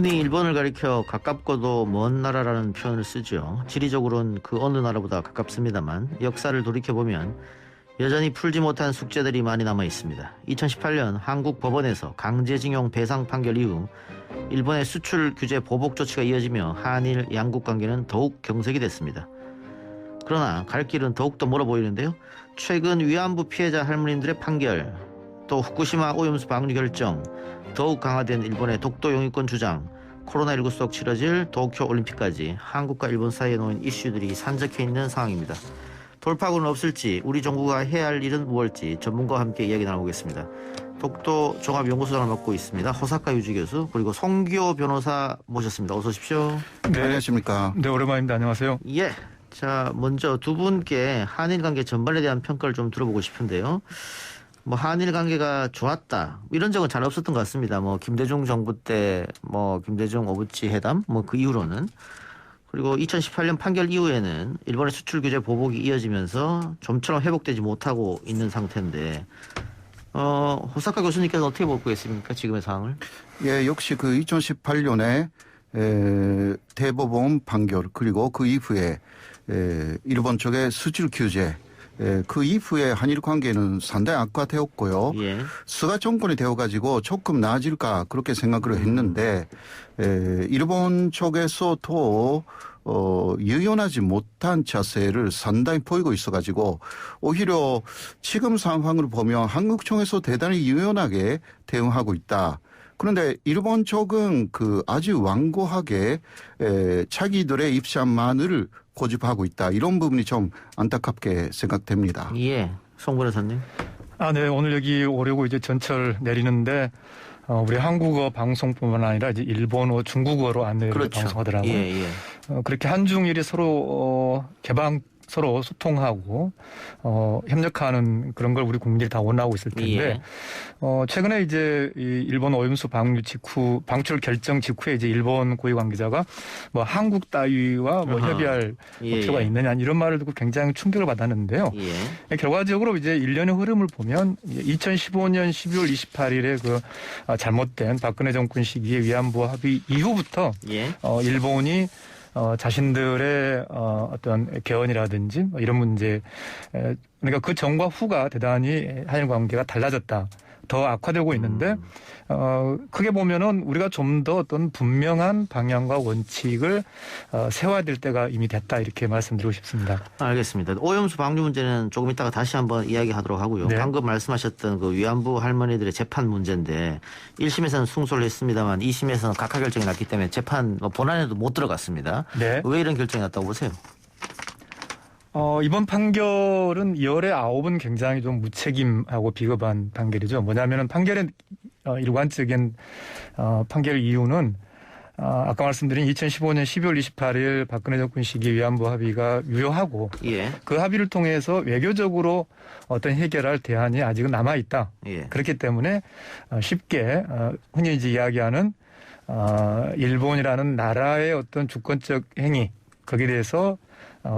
흔히 일본을 가리켜 가깝고도 먼 나라라는 표현을 쓰죠. 지리적으로는 그 어느 나라보다 가깝습니다만 역사를 돌이켜보면 여전히 풀지 못한 숙제들이 많이 남아 있습니다. 2018년 한국 법원에서 강제징용 배상 판결 이후 일본의 수출 규제 보복 조치가 이어지며 한일 양국 관계는 더욱 경색이 됐습니다. 그러나 갈 길은 더욱더 멀어 보이는데요. 최근 위안부 피해자 할머님들의 판결, 또 후쿠시마 오염수 방류 결정, 더욱 강화된 일본의 독도 영유권 주장, 코로나19 속 치러질 도쿄올림픽까지 한국과 일본 사이에 놓인 이슈들이 산적해 있는 상황입니다. 돌파구는 없을지, 우리 정부가 해야 할 일은 무엇일지 전문가와 함께 이야기 나눠보겠습니다. 독도 종합연구소장을 맡고 있습니다. 호사카 유지 교수, 그리고 송기호 변호사 모셨습니다. 어서 오십시오. 네, 안녕하십니까. 네, 오랜만입니다. 안녕하세요. 예. 자, 먼저 두 분께 한일 관계 전반에 대한 평가를 좀 들어보고 싶은데요. 한일 관계가 좋았다, 이런 적은 잘 없었던 것 같습니다. 김대중 정부 때 김대중 오부치 회담 그 이후로는, 그리고 2018년 판결 이후에는 일본의 수출 규제 보복이 이어지면서 좀처럼 회복되지 못하고 있는 상태인데, 호사카 교수님께서 어떻게 보고 계십니까, 지금의 상황을? 예, 역시 그 2018년에 대법원 판결, 그리고 그 이후에 일본 쪽의 수출 규제, 그 이후에 한일 관계는 상당히 악화되었고요. 예. 스가 정권이 되어가지고 조금 나아질까 그렇게 생각을 했는데, 일본 쪽에서도 유연하지 못한 자세를 상당히 보이고 있어가지고 오히려 지금 상황을 보면 한국 쪽에서 대단히 유연하게 대응하고 있다. 그런데 일본 쪽은 아주 완고하게 자기들의 입장만을 고집하고 있다. 이런 부분이 좀 안타깝게 생각됩니다. 예, 송 변호사님. 네, 오늘 여기 오려고 이제 전철 내리는데 우리 한국어 방송뿐만 아니라 이제 일본어, 중국어로 안내를 그렇죠. 방송하더라고요. 예. 그렇게 한중일이 서로 서로 소통하고 협력하는 그런 걸 우리 국민들이 다 원하고 있을 텐데, 예. 최근에 이제 이 일본 오염수 방출 결정 직후에 이제 일본 고위 관계자가 한국 따위와 협의할 필요가 있느냐, 이런 말을 듣고 굉장히 충격을 받았는데요. 예. 결과적으로 이제 일련의 흐름을 보면 2015년 12월 28일에 그 잘못된 박근혜 정권 시기의 위안부 합의 이후부터 예. 일본이 자신들의 어떤 개헌이라든지 이런 문제, 그러니까 그 전과 후가 대단히 한일 관계가 달라졌다, 더 악화되고 있는데, 크게 보면은 우리가 좀 더 어떤 분명한 방향과 원칙을 세워야 될 때가 이미 됐다, 이렇게 말씀드리고 싶습니다. 알겠습니다. 오염수 방류 문제는 조금 이따가 다시 한번 이야기하도록 하고요. 네. 방금 말씀하셨던 그 위안부 할머니들의 재판 문제인데, 1심에서는 승소를 했습니다만 2심에서는 각하 결정이 났기 때문에 재판 본안에도 못 들어갔습니다. 네. 왜 이런 결정이 났다고 보세요? 이번 판결은 열의 9은 굉장히 좀 무책임하고 비겁한 판결이죠. 뭐냐면은 판결의 일관적인 판결 이유는 아까 말씀드린 2015년 12월 28일 박근혜 정권 시기 위안부 합의가 유효하고, 예. 그 합의를 통해서 외교적으로 어떤 해결할 대안이 아직은 남아 있다. 예. 그렇기 때문에 쉽게 흔히 이제 이야기하는 일본이라는 나라의 어떤 주권적 행위, 거기에 대해서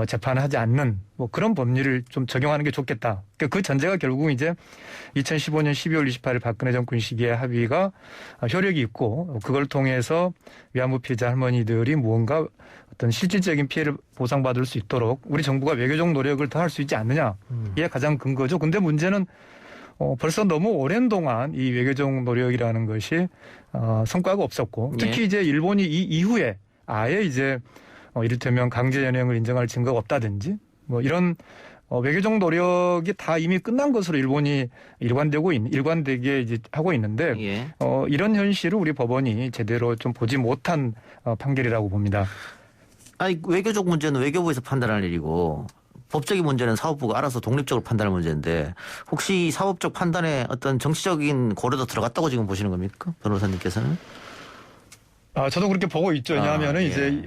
재판을 하지 않는 그런 법리를 좀 적용하는 게 좋겠다. 그 전제가 결국 이제 2015년 12월 28일 박근혜 정권 시기의 합의가 효력이 있고, 그걸 통해서 위안부 피해자 할머니들이 무언가 어떤 실질적인 피해를 보상받을 수 있도록 우리 정부가 외교적 노력을 더 할 수 있지 않느냐. 이게 가장 근거죠. 근데 문제는 벌써 너무 오랜 동안 이 외교적 노력이라는 것이 성과가 없었고, 특히 이제 일본이 이 이후에 아예 이제 이를테면 강제 연행을 인정할 증거가 없다든지 이런 외교적 노력이 다 이미 끝난 것으로 일본이 일관되게 이제 하고 있는데, 예. 이런 현실을 우리 법원이 제대로 좀 보지 못한 판결이라고 봅니다. 아니, 외교적 문제는 외교부에서 판단할 일이고, 법적인 문제는 사법부가 알아서 독립적으로 판단할 문제인데, 혹시 사법적 판단에 어떤 정치적인 고려도 들어갔다고 지금 보시는 겁니까, 변호사님께서는? 저도 그렇게 보고 있죠. 왜냐하면은 예. 이제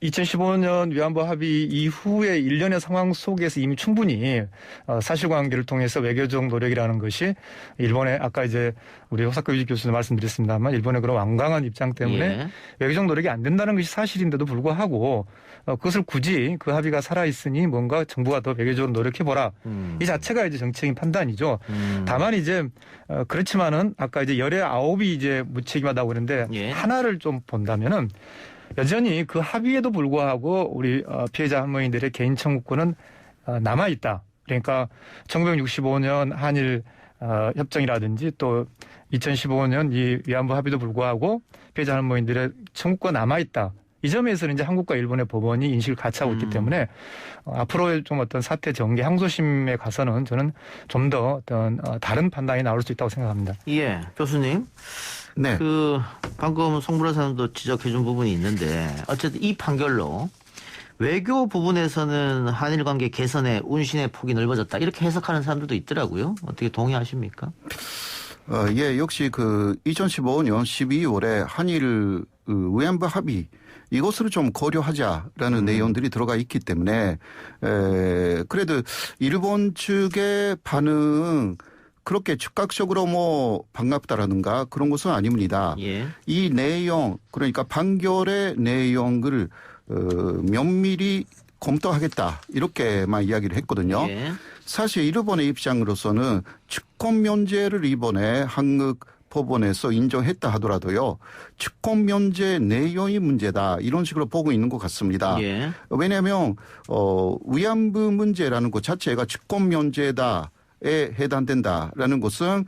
2015년 위안부 합의 이후의 일련의 상황 속에서 이미 충분히 사실관계를 통해서 외교적 노력이라는 것이 일본의, 아까 이제 우리 호사카 유지 교수도 말씀드렸습니다만, 일본의 그런 완강한 입장 때문에 예. 외교적 노력이 안 된다는 것이 사실인데도 불구하고 그것을 굳이 그 합의가 살아있으니 뭔가 정부가 더 외교적으로 노력해보라. 이 자체가 이제 정치적인 판단이죠. 다만 이제 그렇지만은 아까 이제 열의 9이 이제 무책임하다고 그러는데, 예. 하나를 좀 본다면은 여전히 그 합의에도 불구하고 우리 피해자 할머니들의 개인 청구권은 남아 있다. 그러니까 1965년 한일 협정이라든지 또 2015년 이 위안부 합의도 불구하고 피해자 할머니들의 청구권 남아 있다. 이 점에서는 이제 한국과 일본의 법원이 인식을 같이 하고 있기 때문에 앞으로의 좀 어떤 사태 전개 항소심에 가서는 저는 좀 더 어떤 다른 판단이 나올 수 있다고 생각합니다. 예, 교수님. 네. 방금 송 변호사님도 지적해준 부분이 있는데 어쨌든 이 판결로 외교 부분에서는 한일 관계 개선의 운신의 폭이 넓어졌다 이렇게 해석하는 사람들도 있더라고요. 어떻게 동의하십니까? 예, 역시 2015년 12월에 한일 위안부 합의 이것을 좀 고려하자라는 내용들이 들어가 있기 때문에 그래도 일본 측의 반응 그렇게 즉각적으로 뭐 반갑다라든가 그런 것은 아닙니다. 예. 이 내용 그러니까 판결의 내용을 면밀히 검토하겠다 이렇게만 이야기를 했거든요. 예. 사실 일본의 입장으로서는 측권 면제를 이번에 한국 법원에서 인정했다 하더라도요. 측권 면제 내용이 문제다 이런 식으로 보고 있는 것 같습니다. 예. 왜냐하면 위안부 문제라는 것 자체가 측권 면제다. 에 해당된다라는 것은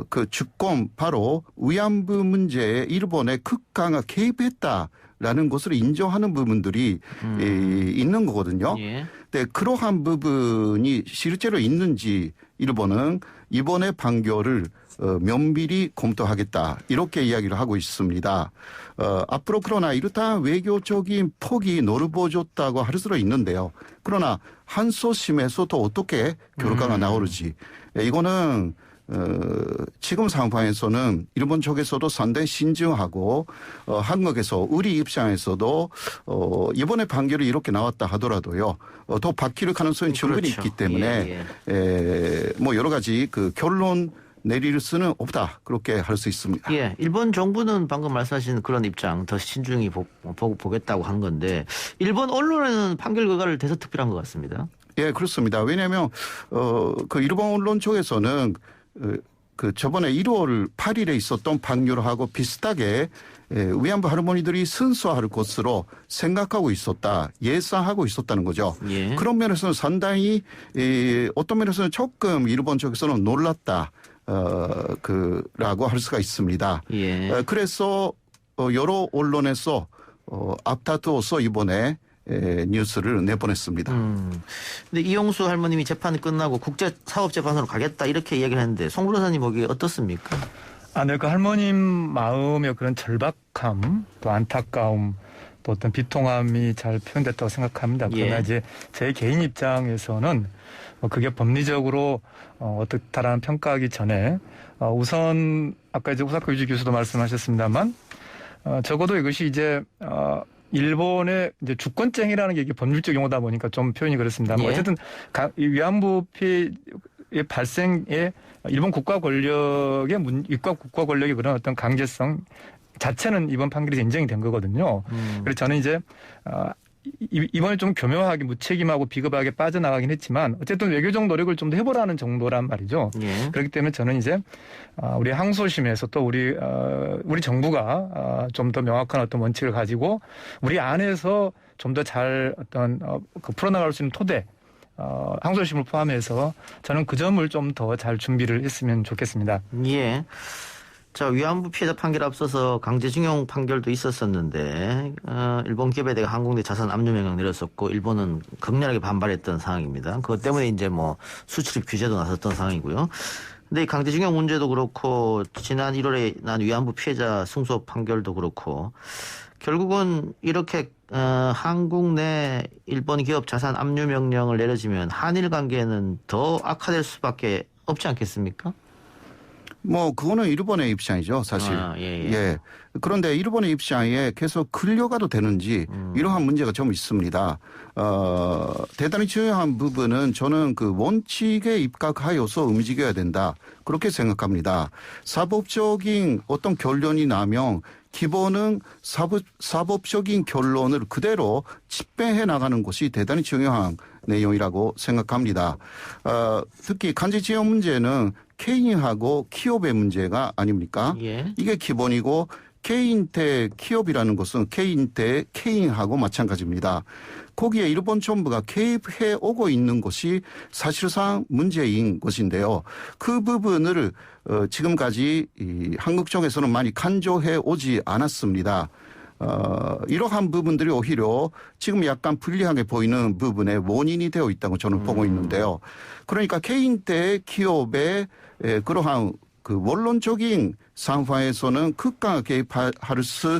그 주권 바로 위안부 문제에 일본의 극강한 개입했다라는 것을 인정하는 부분들이 있는 거거든요. 예. 네, 그러한 부분이 실제로 있는지 일본은 이번의 판결을 면밀히 검토하겠다 이렇게 이야기를 하고 있습니다. 앞으로 그러나 이렇다 외교적인 폭이 넓어졌다고 할 수도 있는데요. 그러나 항소심에서도 어떻게 결과가 나오는지 이거는 지금 상황에서는 일본 쪽에서도 상당히 신중하고 한국에서 우리 입장에서도 이번에 판결이 이렇게 나왔다 하더라도요. 더 바뀔 가능성이 충분히 그렇죠. 있기 때문에 예. 뭐 여러 가지 결론 내릴 수는 없다. 그렇게 할 수 있습니다. 예, 일본 정부는 방금 말씀하신 그런 입장 더 신중히 보겠다고 한 건데 일본 언론에는 판결 결과를 대서특별한 것 같습니다. 예, 그렇습니다. 왜냐하면 일본 언론 쪽에서는 저번에 1월 8일에 있었던 판결하고 비슷하게 위안부 할머니들이 승소할 것으로 생각하고 있었다, 예상하고 있었다는 거죠. 예. 그런 면에서는 상당히 어떤 면에서는 조금 일본 쪽에서는 놀랐다. 라고 할 수가 있습니다. 예. 그래서 여러 언론에서 앞다투어서 이번에 뉴스를 내보냈습니다. 근데 이용수 할머님이 재판이 끝나고 국제사업재판소로 가겠다 이렇게 이야기를 했는데 송 변호사님 보기에 어떻습니까? 네, 그 할머님 마음의 그런 절박함, 또 안타까움, 또 어떤 비통함이 잘 표현됐다고 생각합니다. 그러나 예. 이제 제 개인 입장에서는 그게 법리적으로 어떻다라는 평가하기 전에 우선 아까 이제 오사카 유지 교수도 말씀하셨습니다만 적어도 이것이 이제 일본의 이제 주권쟁이라는 게 이게 법률적 용어다 보니까 좀 표현이 그렇습니다만 예. 어쨌든 이 위안부 피해의 발생에 일본 국가 권력의 입국 국가 권력의 그런 어떤 강제성 자체는 이번 판결에서 인정이 된 거거든요. 그래서 저는 이제 이번에 좀 교묘하게 무책임하고 비겁하게 빠져나가긴 했지만 어쨌든 외교적 노력을 좀 더 해보라는 정도란 말이죠. 예. 그렇기 때문에 저는 이제 우리 항소심에서 또 우리 정부가 좀 더 명확한 어떤 원칙을 가지고 우리 안에서 좀 더 잘 어떤 풀어나갈 수 있는 토대 항소심을 포함해서 저는 그 점을 좀 더 잘 준비를 했으면 좋겠습니다. 예. 자, 위안부 피해자 판결 앞서서 강제징용 판결도 있었었는데 일본 기업에 대해 항공대 자산 압류 명령 내렸었고 일본은 극렬하게 반발했던 상황입니다. 그것 때문에 이제 뭐 수출입 규제도 나섰던 상황이고요. 근데 이 강제징용 문제도 그렇고 지난 1월에 난 위안부 피해자 승소 판결도 그렇고 결국은 이렇게 한국 내 일본 기업 자산 압류 명령을 내려지면 한일 관계는 더 악화될 수밖에 없지 않겠습니까? 뭐 그거는 일본의 입장이죠, 사실. 예. 그런데 일본의 입장에 계속 끌려가도 되는지 이러한 문제가 좀 있습니다. 대단히 중요한 부분은 저는 그 원칙에 입각하여서 움직여야 된다. 그렇게 생각합니다. 사법적인 어떤 결론이 나면 기본은 사법적인 결론을 그대로 집행해 나가는 것이 대단히 중요한 내용이라고 생각합니다. 특히 강제징용 문제는 개인하고 기업의 문제가 아닙니까? 예. 이게 기본이고 K인테 기업이라는 것은 K인테 K인하고 마찬가지입니다. 거기에 일본 정부가 개입해 오고 있는 것이 사실상 문제인 것인데요. 그 부분을 지금까지 한국 쪽에서는 많이 간조해 오지 않았습니다. 이러한 부분들이 오히려 지금 약간 불리하게 보이는 부분의 원인이 되어 있다고 저는 보고 있는데요. 그러니까 개인대 기업의 그러한 그 원론적인 상황에서는 극강 개입할 수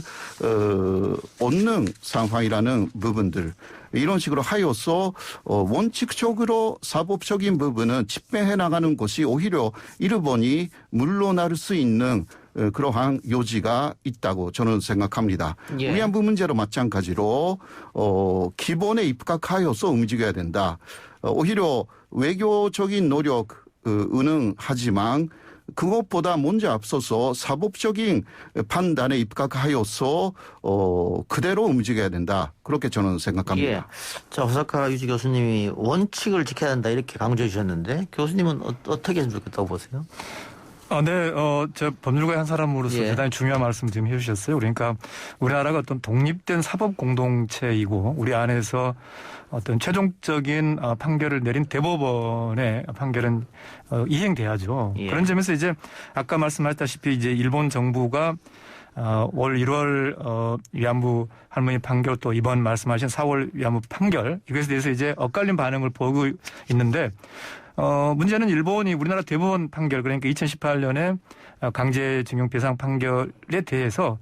없는 상황이라는 부분들 이런 식으로 하여서 원칙적으로 사법적인 부분은 집행해 나가는 것이 오히려 일본이 물러날 수 있는 그러한 요지가 있다고 저는 생각합니다. 예. 위안부 문제로 마찬가지로 기본에 입각하여서 움직여야 된다. 오히려 외교적인 노력 은행하지만 그것보다 먼저 앞서서 사법적인 판단에 입각하여서 그대로 움직여야 된다. 그렇게 저는 생각합니다. 예. 자, 호사카 유지 교수님이 원칙을 지켜야 한다 이렇게 강조해 주셨는데 교수님은 어떻게 했으면 좋겠다고 보세요? 네, 저 법률가의 한 사람으로서 예. 대단히 중요한 말씀 지금 해주셨어요. 그러니까 우리나라가 어떤 독립된 사법 공동체이고 우리 안에서 어떤 최종적인 판결을 내린 대법원의 판결은 이행돼야죠. 예. 그런 점에서 이제 아까 말씀하셨다시피 이제 일본 정부가 올 1월 위안부 할머니 판결 또 이번 말씀하신 4월 위안부 판결 이것에 대해서 이제 엇갈린 반응을 보고 있는데 문제는 일본이 우리나라 대법원 판결 그러니까 2018년에 강제징용 배상 판결에 대해서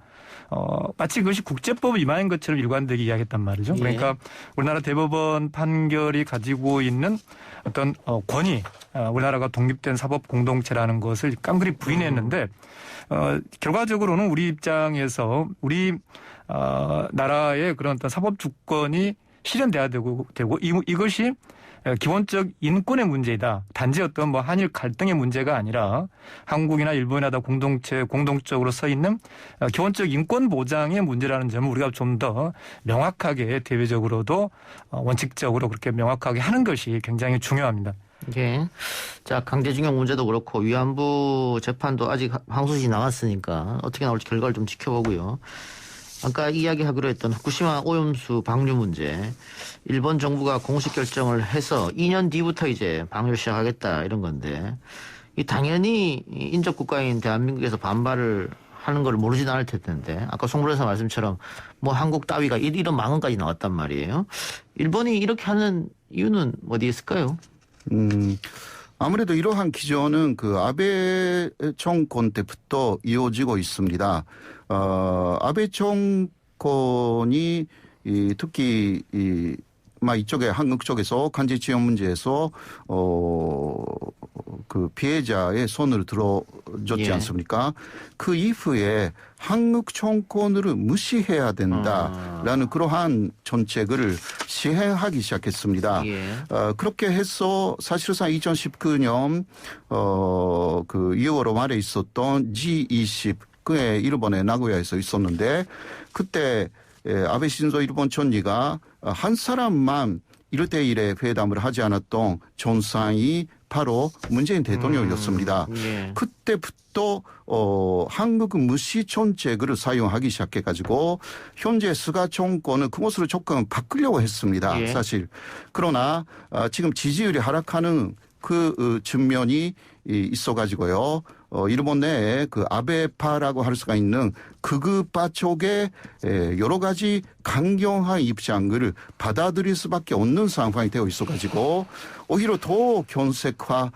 마치 그것이 국제법 위반인 것처럼 일관되게 이야기했단 말이죠. 그러니까 우리나라 대법원 판결이 가지고 있는 어떤 권위, 우리나라가 독립된 사법 공동체라는 것을 깡그리 부인했는데 결과적으로는 우리 입장에서 우리 나라의 그런 어떤 사법 주권이 실현돼야 되고 이것이 기본적 인권의 문제이다. 단지 어떤 뭐 한일 갈등의 문제가 아니라 한국이나 일본이나 다 공동적으로 서 있는 기본적 인권 보장의 문제라는 점을 우리가 좀 더 명확하게 대외적으로도 원칙적으로 그렇게 명확하게 하는 것이 굉장히 중요합니다. 예. 자, 강제징용 문제도 그렇고 위안부 재판도 아직 항소심이 남았으니까 어떻게 나올지 결과를 좀 지켜보고요. 아까 이야기하기로 했던 후쿠시마 오염수 방류 문제, 일본 정부가 공식 결정을 해서 2년 뒤부터 이제 방류를 시작하겠다 이런 건데, 이 당연히 인접 국가인 대한민국에서 반발을 하는 걸 모르진 않을 텐데, 아까 송 변호사 말씀처럼 뭐 한국 따위가 이런 망언까지 나왔단 말이에요. 일본이 이렇게 하는 이유는 어디에 있을까요? 아무래도 이러한 기조는 그 아베 정권 때부터 이어지고 있습니다. 아베 정권이 특히 이쪽에 한국 쪽에서 간제지원 문제에서 그 피해자의 손을 들어줬지 않습니까? 그 이후에 한국 정권을 무시해야 된다라는 그러한 정책을 시행하기 시작했습니다. 그렇게 해서 사실상 2019년 그 2월 말에 있었던 G20 그게 일본의 나고야에서 있었는데 그때 아베 신조 일본 총리가 한 사람만 1대1의 회담을 하지 않았던 정상이 바로 문재인 대통령이었습니다. 그때부터 한국 무시 정책을 사용하기 시작해가지고 현재 스가 정권은 그것을 조금 바꾸려고 했습니다. 사실. 그러나 지금 지지율이 하락하는 그 측면이 있어가지고요. 일본 내에 그 아베파라고 할 수가 있는 극우파 쪽에 여러 가지 강경한 입장을 받아들일 수밖에 없는 상황이 되어 있어가지고 오히려 더 견색화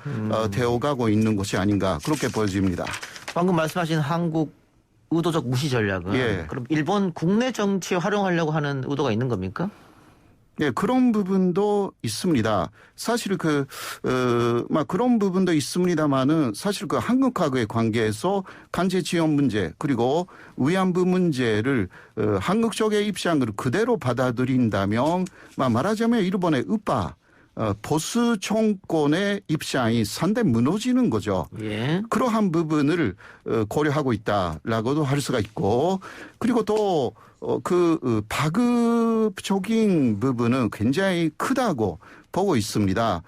되어가고 있는 것이 아닌가 그렇게 보여집니다. 방금 말씀하신 한국 의도적 무시 전략은 그럼 일본 국내 정치에 활용하려고 하는 의도가 있는 겁니까? 네, 그런 부분도 있습니다. 사실 그런 부분도 있습니다만은 사실 그 한국하고의 관계에서 간제 지원 문제 그리고 위안부 문제를 한국 쪽의 입장을 그대로 받아들인다면 말하자면 일본의 우파 보수 정권의 입장이 상당히 무너지는 거죠. 그러한 부분을 고려하고 있다라고도 할 수가 있고 그리고 또 파급적인 부분은 굉장히 크다고 보고 있습니다.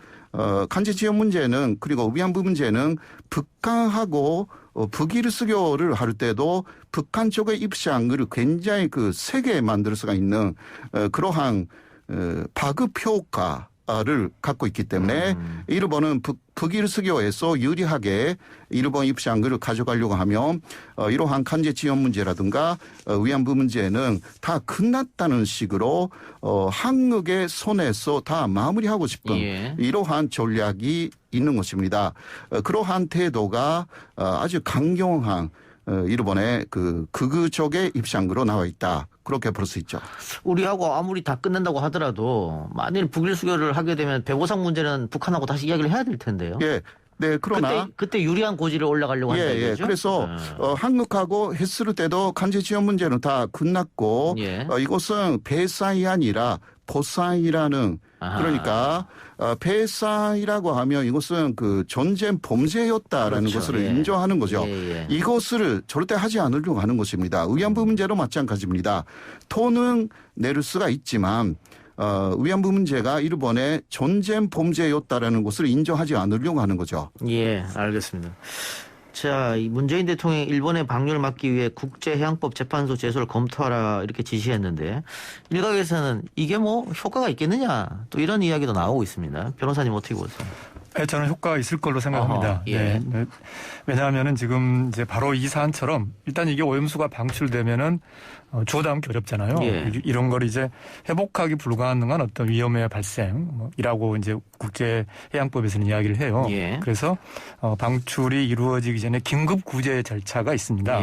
간제 지원 문제는 그리고 위안부 문제는 북한하고 북일수교를 할 때도 북한 쪽의 입장을 굉장히 세게 만들 수가 있는 그러한 파급 효과를 갖고 있기 때문에 일본은 북일수교에서 유리하게 일본 입장을 가져가려고 하면 이러한 간제 지원 문제라든가 위안부 문제는 다 끝났다는 식으로 한국의 손에서 다 마무리하고 싶은 이러한 전략이 있는 것입니다. 그러한 태도가 아주 강경한 일본의 극우 쪽의 입장으로 나와 있다. 그렇게 볼 수 있죠. 우리하고 아무리 다 끝낸다고 하더라도 만일 북일 수교를 하게 되면 배보상 문제는 북한하고 다시 이야기를 해야 될 텐데요. 예. 네, 그러나 그때 유리한 고지를 올라가려고 한다 이거죠. 그래서 한국하고 했을 때도 간제 지원 문제는 다 끝났고 이것은 배상이 아니라 보상이라는 그러니까 배상이라고 하면 이것은 전쟁 범죄였다라는 것을 인정하는 거죠. 이것을 절대 하지 않으려고 하는 것입니다. 위안부 문제도 마찬가지입니다. 돈은 낼 수가 있지만 위안부 문제가 일본의 전쟁 범죄였다라는 것을 인정하지 않으려고 하는 거죠. 예, 알겠습니다. 자, 이 문재인 대통령이 일본의 방류를 막기 위해 국제해양법 재판소 제소를 검토하라 이렇게 지시했는데 일각에서는 이게 뭐 효과가 있겠느냐 또 이런 이야기도 나오고 있습니다. 변호사님 어떻게 보세요? 네, 저는 효과가 있을 걸로 생각합니다. 네. 왜냐하면은 지금 이제 바로 이 사안처럼 일단 이게 오염수가 방출되면은 주워 담기 어렵잖아요. 이런 걸 이제 회복하기 불가능한 어떤 위험의 발생이라고 이제 국제해양법에서는 이야기를 해요. 그래서 방출이 이루어지기 전에 긴급 구제 절차가 있습니다.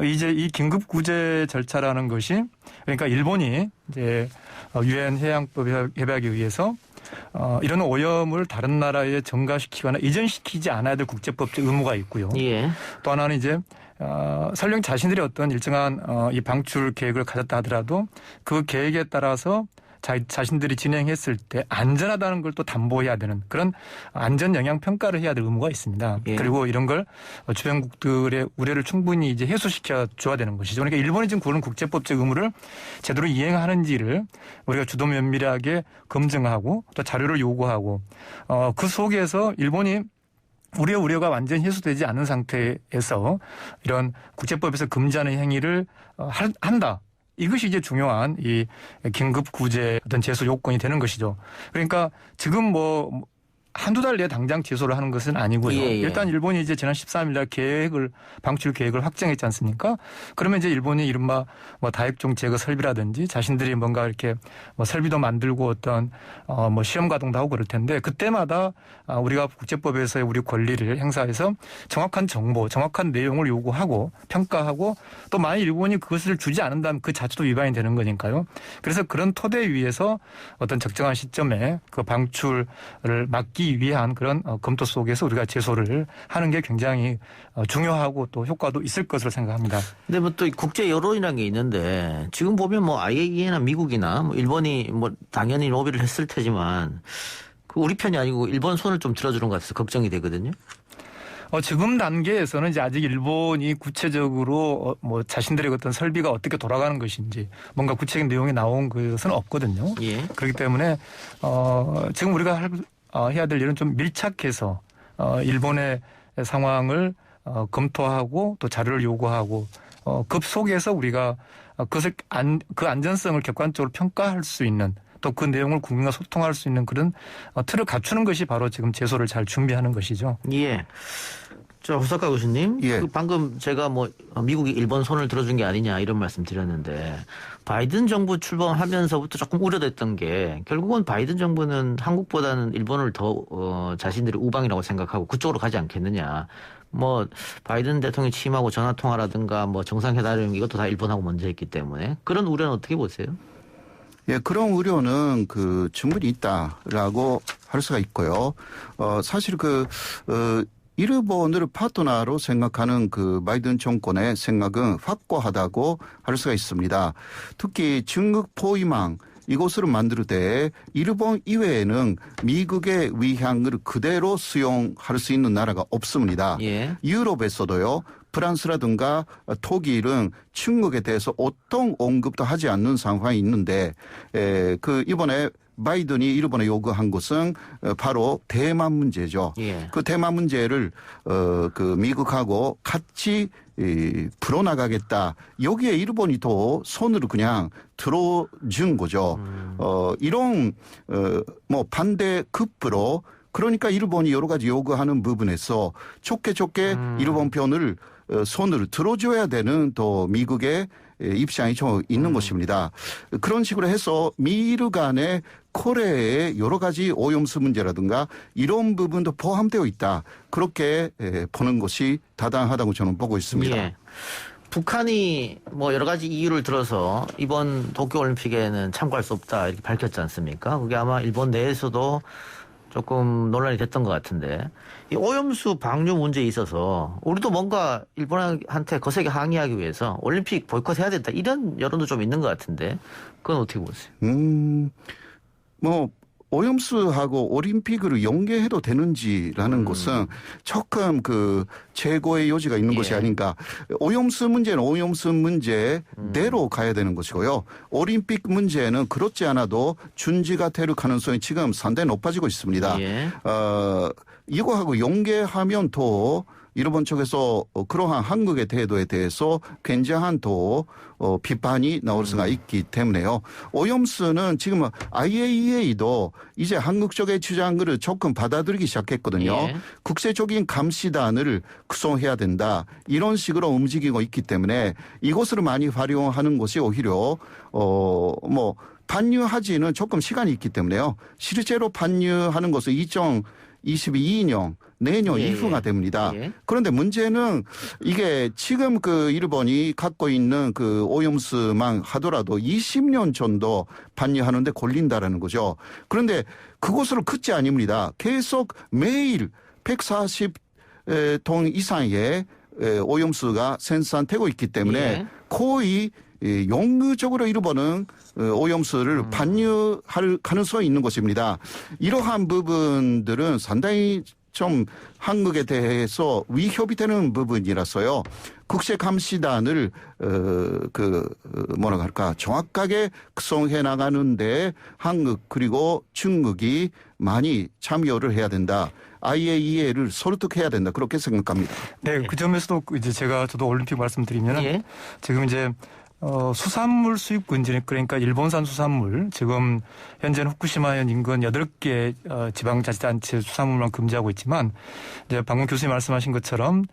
이제 이 긴급 구제 절차라는 것이 그러니까 일본이 이제 유엔 해양법 협약에 의해서 이런 오염을 다른 나라에 전가시키거나 이전시키지 않아야 될 국제법적 의무가 있고요. 또 하나는 이제 설령 자신들이 어떤 일정한 이 방출 계획을 가졌다 하더라도 그 계획에 따라서 자신들이 진행했을 때 안전하다는 걸 또 담보해야 되는 그런 안전 영향 평가를 해야 될 의무가 있습니다. 그리고 이런 걸 주변국들의 우려를 충분히 이제 해소시켜 줘야 되는 것이죠. 그러니까 일본이 지금 그런 국제법적 의무를 제대로 이행하는지를 우리가 주도 면밀하게 검증하고 또 자료를 요구하고 그 속에서 일본이 우리의 우려가 완전히 해소되지 않은 상태에서 이런 국제법에서 금지하는 행위를 한다. 이것이 이제 중요한 이 긴급 구제 어떤 제소 요건이 되는 것이죠. 그러니까 지금 한두 달 내에 당장 제소를 하는 것은 아니고요. 일단 일본이 이제 지난 13일 날 방출 계획을 확정했지 않습니까? 그러면 이제 일본이 이른바 다액종 제거 설비라든지 자신들이 뭔가 이렇게 설비도 만들고 어떤 시험 가동도 하고 그럴 텐데 그때마다 우리가 국제법에서의 우리 권리를 행사해서 정확한 정보, 정확한 내용을 요구하고 평가하고 또 만약 일본이 그것을 주지 않는다면 그 자체도 위반이 되는 거니까요. 그래서 그런 토대 위에서 어떤 적정한 시점에 그 방출을 막기 위한 그런 검토 속에서 우리가 제소를 하는 게 굉장히 중요하고 또 효과도 있을 것으로 생각합니다. 근데 또 국제 여론이라는 게 있는데 지금 보면 IAEA나 미국이나 일본이 당연히 로비를 했을 테지만 우리 편이 아니고 일본 손을 좀 들어주는 것 같아서 걱정이 되거든요. 지금 단계에서는 이제 아직 일본이 구체적으로 자신들의 어떤 설비가 어떻게 돌아가는 것인지 뭔가 구체적인 내용이 나온 것은 없거든요. 그렇기 때문에 지금 우리가 해야 될 일은 좀 밀착해서 일본의 상황을 검토하고 또 자료를 요구하고 그 속에서 우리가 그 안전성을 객관적으로 평가할 수 있는 또 그 내용을 국민과 소통할 수 있는 그런 틀을 갖추는 것이 바로 지금 제소를 잘 준비하는 것이죠. 자, 호사카 교수님. 방금 제가 미국이 일본 손을 들어준 게 아니냐 이런 말씀 드렸는데 바이든 정부 출범하면서부터 조금 우려됐던 게 결국은 바이든 정부는 한국보다는 일본을 더 자신들이 우방이라고 생각하고 그쪽으로 가지 않겠느냐. 바이든 대통령이 취임하고 전화통화라든가 정상회담 이것도 다 일본하고 먼저 했기 때문에 그런 우려는 어떻게 보세요? 그런 우려는 충분히 있다라고 할 수가 있고요. 사실 일본을 파트너로 생각하는 바이든 정권의 생각은 확고하다고 할 수가 있습니다. 특히 중국 포위망 이것을 만들 때 일본 이외에는 미국의 위향을 그대로 수용할 수 있는 나라가 없습니다. 유럽에서도요. 프랑스라든가 독일은 중국에 대해서 어떤 언급도 하지 않는 상황이 있는데 이번에 바이든이 일본에 요구한 것은 바로 대만 문제죠. 예. 그 대만 문제를 그 미국하고 같이 풀어나가겠다. 여기에 일본이 더 손으로 그냥 들어준 거죠. 이런 뭐 반대급부로 그러니까 일본이 여러 가지 요구하는 부분에서 좋게 일본 편을 손을 들어줘야 되는 또 미국의 입장이 좀 있는 것입니다. 그런 식으로 해서 미일 간의 코레의 여러 가지 오염수 문제라든가 이런 부분도 포함되어 있다. 그렇게 보는 것이 타당하다고 저는 보고 있습니다. 예. 북한이 뭐 여러 가지 이유를 들어서 이번 도쿄올림픽에는 참가할 수 없다 이렇게 밝혔지 않습니까? 그게 아마 일본 내에서도 조금 논란이 됐던 것 같은데 이 오염수 방류 문제에 있어서 우리도 뭔가 일본한테 거세게 항의하기 위해서 올림픽 보이콧해야 된다 이런 여론도 좀 있는 것 같은데 그건 어떻게 보세요? 뭐 오염수하고 올림픽을 연계해도 되는지라는 것은 조금 그 최고의 여지가 있는 것이 아닌가. 오염수 문제는 오염수 문제대로 가야 되는 것이고요. 올림픽 문제는 그렇지 않아도 준지가 될 가능성이 지금 상당히 높아지고 있습니다. 예. 이거하고 연계하면 더 일본 쪽에서 그러한 한국의 태도에 대해서 굉장한 또 비판이 나올 수가 있기 때문에요. 오염수는 지금 IAEA도 이제 한국 쪽의 주장을 조금 받아들이기 시작했거든요. 예. 국제적인 감시단을 구성해야 된다. 이런 식으로 움직이고 있기 때문에 이것을 많이 활용하는 것이 오히려 뭐 반유하지는 조금 시간이 있기 때문에요. 실제로 반유하는 것은 2022년 내년 이후가 됩니다. 그런데 문제는 이게 지금 그 일본이 갖고 있는 그 오염수만 하더라도 20년 정도 반유하는데 걸린다라는 거죠. 그런데 그것으로 끝이 아닙니다. 계속 매일 140톤 이상의 오염수가 생산되고 있기 때문에 거의 영구적으로 일본은 오염수를 반유할 가능성이 있는 것입니다. 이러한 부분들은 상당히 좀 한국에 대해서 위협이 되는 부분이라서요. 국제감시단을 뭐라 할까 정확하게 구성해 나가는데 한국 그리고 중국이 많이 참여를 해야 된다. IAEA를 설득해야 된다. 그렇게 생각합니다. 네, 그 점에서도 이제 저도 올림픽 말씀드리면은 지금 이제 수산물 수입 금지, 그러니까 일본산 수산물, 지금 현재는 후쿠시마현 인근 8개 지방자치단체 수산물만 금지하고 있지만, 이제 방금 교수님 말씀하신 것처럼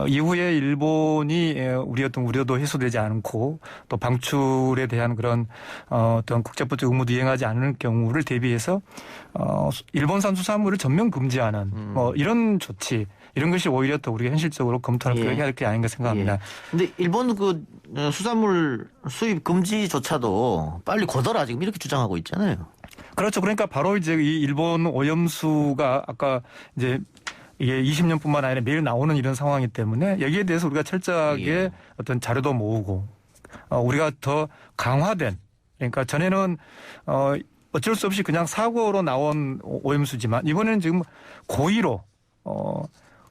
이후에 일본이 우리 어떤 우려도 해소되지 않고 또 방출에 대한 그런 어떤 국제법적 의무도 이행하지 않을 경우를 대비해서 일본산 수산물을 전면 금지하는 뭐 이런 조치, 이런 것이 오히려 또 우리가 현실적으로 검토할 필요가 해야 될 게 아닌가 생각합니다. 근데 일본 그 수산물 수입 금지조차도 빨리 거둬라 지금 이렇게 주장하고 있잖아요. 그렇죠. 그러니까 바로 이제 이 일본 오염수가 아까 이제 이게 20년뿐만 아니라 매일 나오는 이런 상황이기 때문에 여기에 대해서 우리가 철저하게 어떤 자료도 모으고 우리가 더 강화된, 그러니까 전에는 어쩔 수 없이 그냥 사고로 나온 오염수지만 이번에는 지금 고의로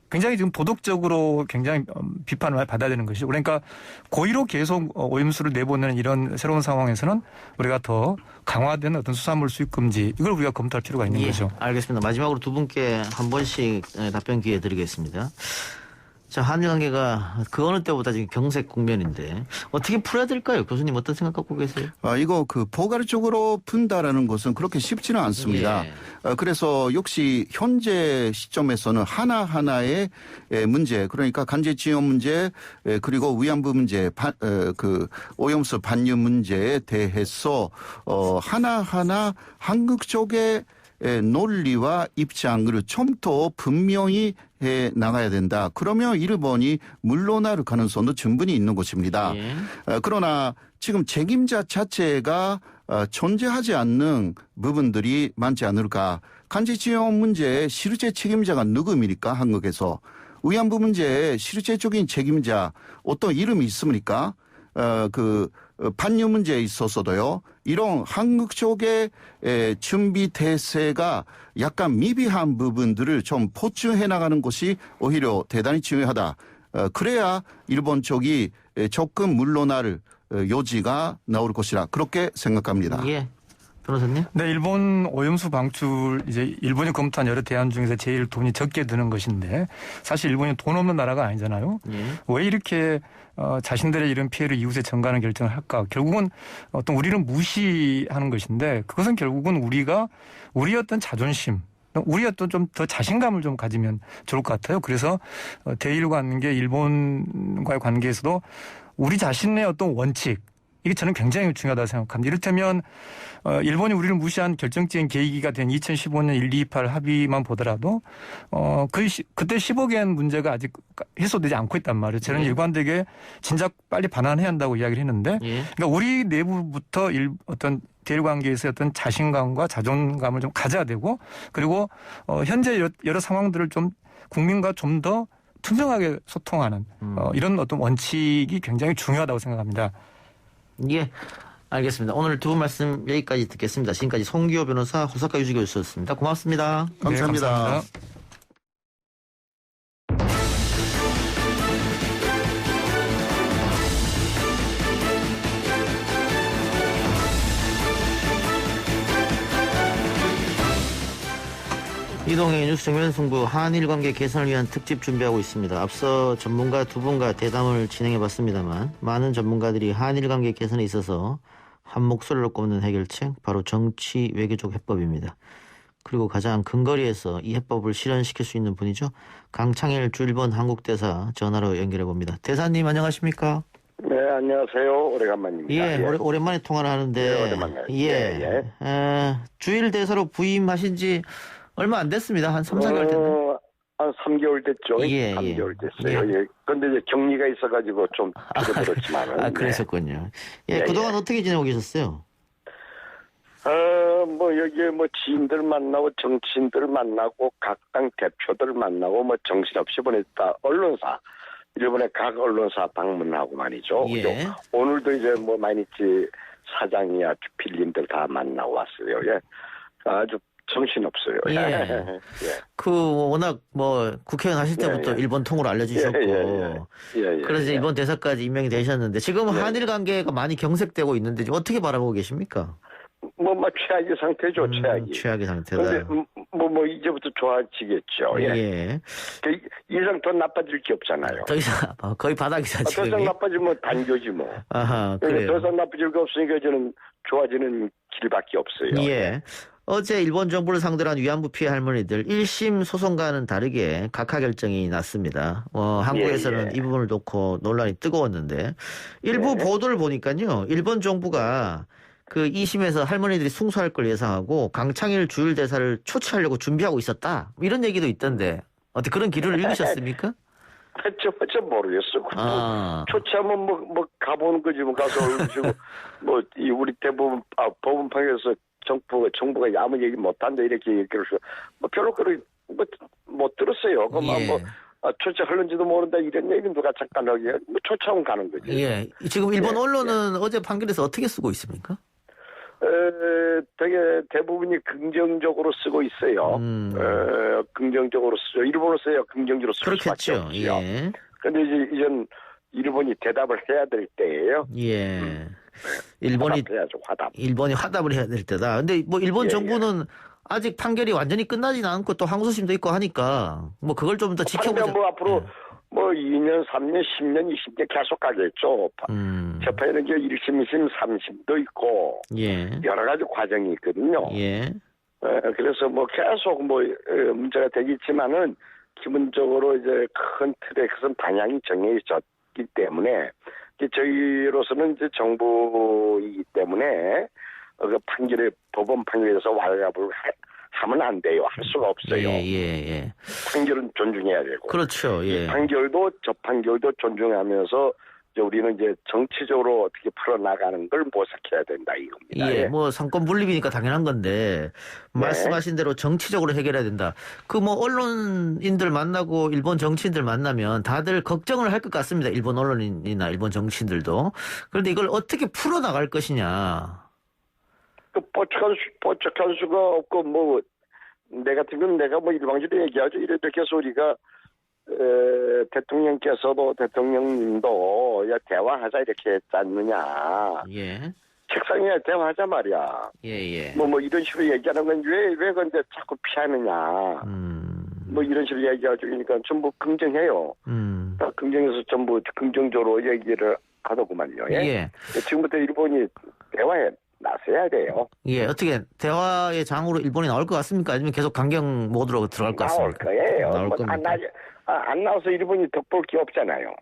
굉장히 지금 도덕적으로 굉장히 비판을 많이 받아야 되는 것이죠. 그러니까 고의로 계속 오염수를 내보내는 이런 새로운 상황에서는 우리가 더 강화된 어떤 수산물 수입 금지, 이걸 우리가 검토할 필요가 있는 거죠. 알겠습니다. 마지막으로 두 분께 한 번씩 답변 기회 드리겠습니다. 자, 한일 관계가 그 어느 때보다 지금 경색 국면인데 어떻게 풀어야 될까요? 교수님 어떤 생각 갖고 계세요? 이거 그 포괄적으로 푼다라는 것은 그렇게 쉽지는 않습니다. 그래서 역시 현재 시점에서는 하나하나의 문제, 그러니까 간제지원 문제, 그리고 위안부 문제, 그 오염수 반유 문제에 대해서 하나하나 한국 쪽의 논리와 입장을 좀 더 분명히 해 나가야 된다. 그러면 일본이 물러날 가능성도 충분히 있는 것입니다. 그러나 지금 책임자 자체가 존재하지 않는 부분들이 많지 않을까. 간제지원 문제의 실제 책임자가 누구입니까? 한국에서. 위안부 문제의 실제적인 책임자 어떤 이름이 있습니까? 반유 문제에 있어서도요. 이런 한국 쪽의 준비 태세가 약간 미비한 부분들을 좀 보충해 나가는 것이 오히려 대단히 중요하다. 그래야 일본 쪽이 조금 물러날 여지가 나올 것이라 그렇게 생각합니다. 예. 변호사님? 네, 일본 오염수 방출 이제 일본이 검토한 여러 대안 중에서 제일 돈이 적게 드는 것인데 사실 일본이 돈 없는 나라가 아니잖아요. 예. 왜 이렇게 자신들의 이런 피해를 이웃에 전가하는 결정을 할까? 결국은 어떤 우리를 무시하는 것인데 그것은 결국은 우리가 우리의 어떤 자존심, 우리 어떤 좀 더 자신감을 좀 가지면 좋을 것 같아요. 그래서 대일 관계, 일본과의 관계에서도 우리 자신의 어떤 원칙, 이게 저는 굉장히 중요하다고 생각합니다. 이를테면 일본이 우리를 무시한 결정적인 계기가 된 2015년 1228 합의만 보더라도 그때 10억 엔 문제가 아직 해소되지 않고 있단 말이에요. 저는 일관되게 진작 빨리 반환해야 한다고 이야기를 했는데 그러니까 우리 내부부터 어떤 대일 관계에서 어떤 자신감과 자존감을 좀 가져야 되고 그리고 현재 여러 상황들을 좀 국민과 좀 더 투명하게 소통하는 이런 어떤 원칙이 굉장히 중요하다고 생각합니다. 예, 알겠습니다. 오늘 두 분 말씀 여기까지 듣겠습니다. 지금까지 송기호 변호사, 호사카 유지 교수였습니다. 고맙습니다. 감사합니다. 네, 감사합니다. 이동의 뉴스 정면 승부 한일 관계 개선을 위한 특집 준비하고 있습니다. 앞서 전문가 두 분과 대담을 진행해봤습니다만 많은 전문가들이 한일 관계 개선에 있어서 한 목소리로 꼽는 해결책 바로 정치 외교적 해법입니다. 그리고 가장 근거리에서 이 해법을 실현시킬 수 있는 분이죠. 강창일 주일본 한국대사 전화로 연결해봅니다. 대사님 안녕하십니까? 네, 안녕하세요. 오래간만입니다. 예, 오랜만에 통화를 하는데 네, 오랜만에. 예. 주일 대사로 부임하신 지 얼마 안 됐습니다. 한 3, 4개월 됐나요? 한 3개월 됐죠. 3개월 됐어요. 예. 그런데 이제 격리가 있어가지고 좀 길어졌지만은. 그러셨군요. 네. 그동안 어떻게 지내고 계셨어요? 여기에 지인들 만나고 정치인들 만나고 각 당 대표들 만나고 정신없이 보냈다. 언론사. 일본의 각 언론사 방문하고 말이죠. 예. 오늘도 이제 마이니치 사장이야 주필님들 다 만나고 왔어요. 예. 아주 정신없어요. 예. 예. 워낙 국회의원 하실 때부터 일본 통으로 알려주셨고. 그래서 일본 대사까지 임명이 되셨는데 지금 한일 관계가 많이 경색되고 있는데 어떻게 바라보고 계십니까? 최악의 상태죠, 최악이. 최악의 상태다. 근데 이제부터 좋아지겠죠. 예. 이상 더 나빠질 게 없잖아요. 더 이상 거의 바닥이다 지금. 더 이상 나빠지면 단교지 뭐. 아하, 그래요. 더 이상 나빠질 게 없으니까 저는 좋아지는 길밖에 없어요. 예. 어제 일본 정부를 상대로 한 위안부 피해 할머니들 1심 소송과는 다르게 각하 결정이 났습니다. 한국에서는 이 부분을 놓고 논란이 뜨거웠는데 일부 보도를 보니까요. 일본 정부가 그 2심에서 할머니들이 승소할 걸 예상하고 강창일 주일 대사를 초치하려고 준비하고 있었다. 이런 얘기도 있던데 어떻게 그런 기류를 읽으셨습니까? 저 모르겠어. 초치하면 가보는 거지 가서 우리 대부분 법원 판결에서 정부가 아무 얘기 못한다 이렇게 얘기를 해서 별로 못 들었어요. 초치하는지도 모른다 이런 얘기 누가 잠깐하게 초치하면 가는 거지. 예. 지금 일본 언론은 어제 판결에서 어떻게 쓰고 있습니까? 되게 대부분이 긍정적으로 쓰고 있어요. 긍정적으로 쓰죠. 일본으로서야 긍정적으로 쓸 수밖에 없죠. 예. 그런데 이젠 일본이 대답을 해야 될 때예요. 예. 일본이 화답을 해야 될 때다. 근데 일본 정부는 아직 판결이 완전히 끝나지는 않고 또 항소심도 있고 하니까 그걸 좀 더 지켜보자. 앞으로 2년, 3년, 10년, 20년 계속 가겠죠. 재판에는 1심, 2심, 3심도 있고 여러 가지 과정이 있거든요. 예. 그래서 계속 문제가 되겠지만은 기본적으로 이제 큰 틀에 큰 방향이 정해졌기 때문에 저희로서는 이제 정부이기 때문에 그 법원 판결에서 완납을 하면 안 돼요. 할 수가 없어요. 예. 판결은 존중해야 되고. 그렇죠. 예. 저 판결도 존중하면서 우리는 이제 정치적으로 어떻게 풀어나가는 걸 모색해야 된다 이겁니다. 예. 상권 분립이니까 당연한 건데 말씀하신 대로 정치적으로 해결해야 된다. 언론인들 만나고 일본 정치인들 만나면 다들 걱정을 할 것 같습니다. 일본 언론인이나 일본 정치인들도. 그런데 이걸 어떻게 풀어나갈 것이냐. 뽀짝할 수가 없고 내 같은 경우는 내가 일방적으로 얘기하죠. 이렇게 해서 우리가 대통령님도 대화하자 이렇게 했지 않느냐. 예. 책상 협상이야 대화하자 말이야. 예. 뭐 이런 식으로 얘기하는 건 왜 근데 자꾸 피하느냐. 뭐 이런 식으로 얘기하죠. 그러니까 전부 긍정해요. 다 긍정해서 전부 긍정적으로 얘기를 하더구만요. 예. 지금부터 일본이 대화에 나서야 돼요. 예, 어떻게 대화의 장으로 일본이 나올 것 같습니까? 아니면 계속 강경 모드로 들어갈 것 같습니까? 나올 거예요. 나올 겁니까? 안 나와서 일본이 덕볼 게 없잖아요.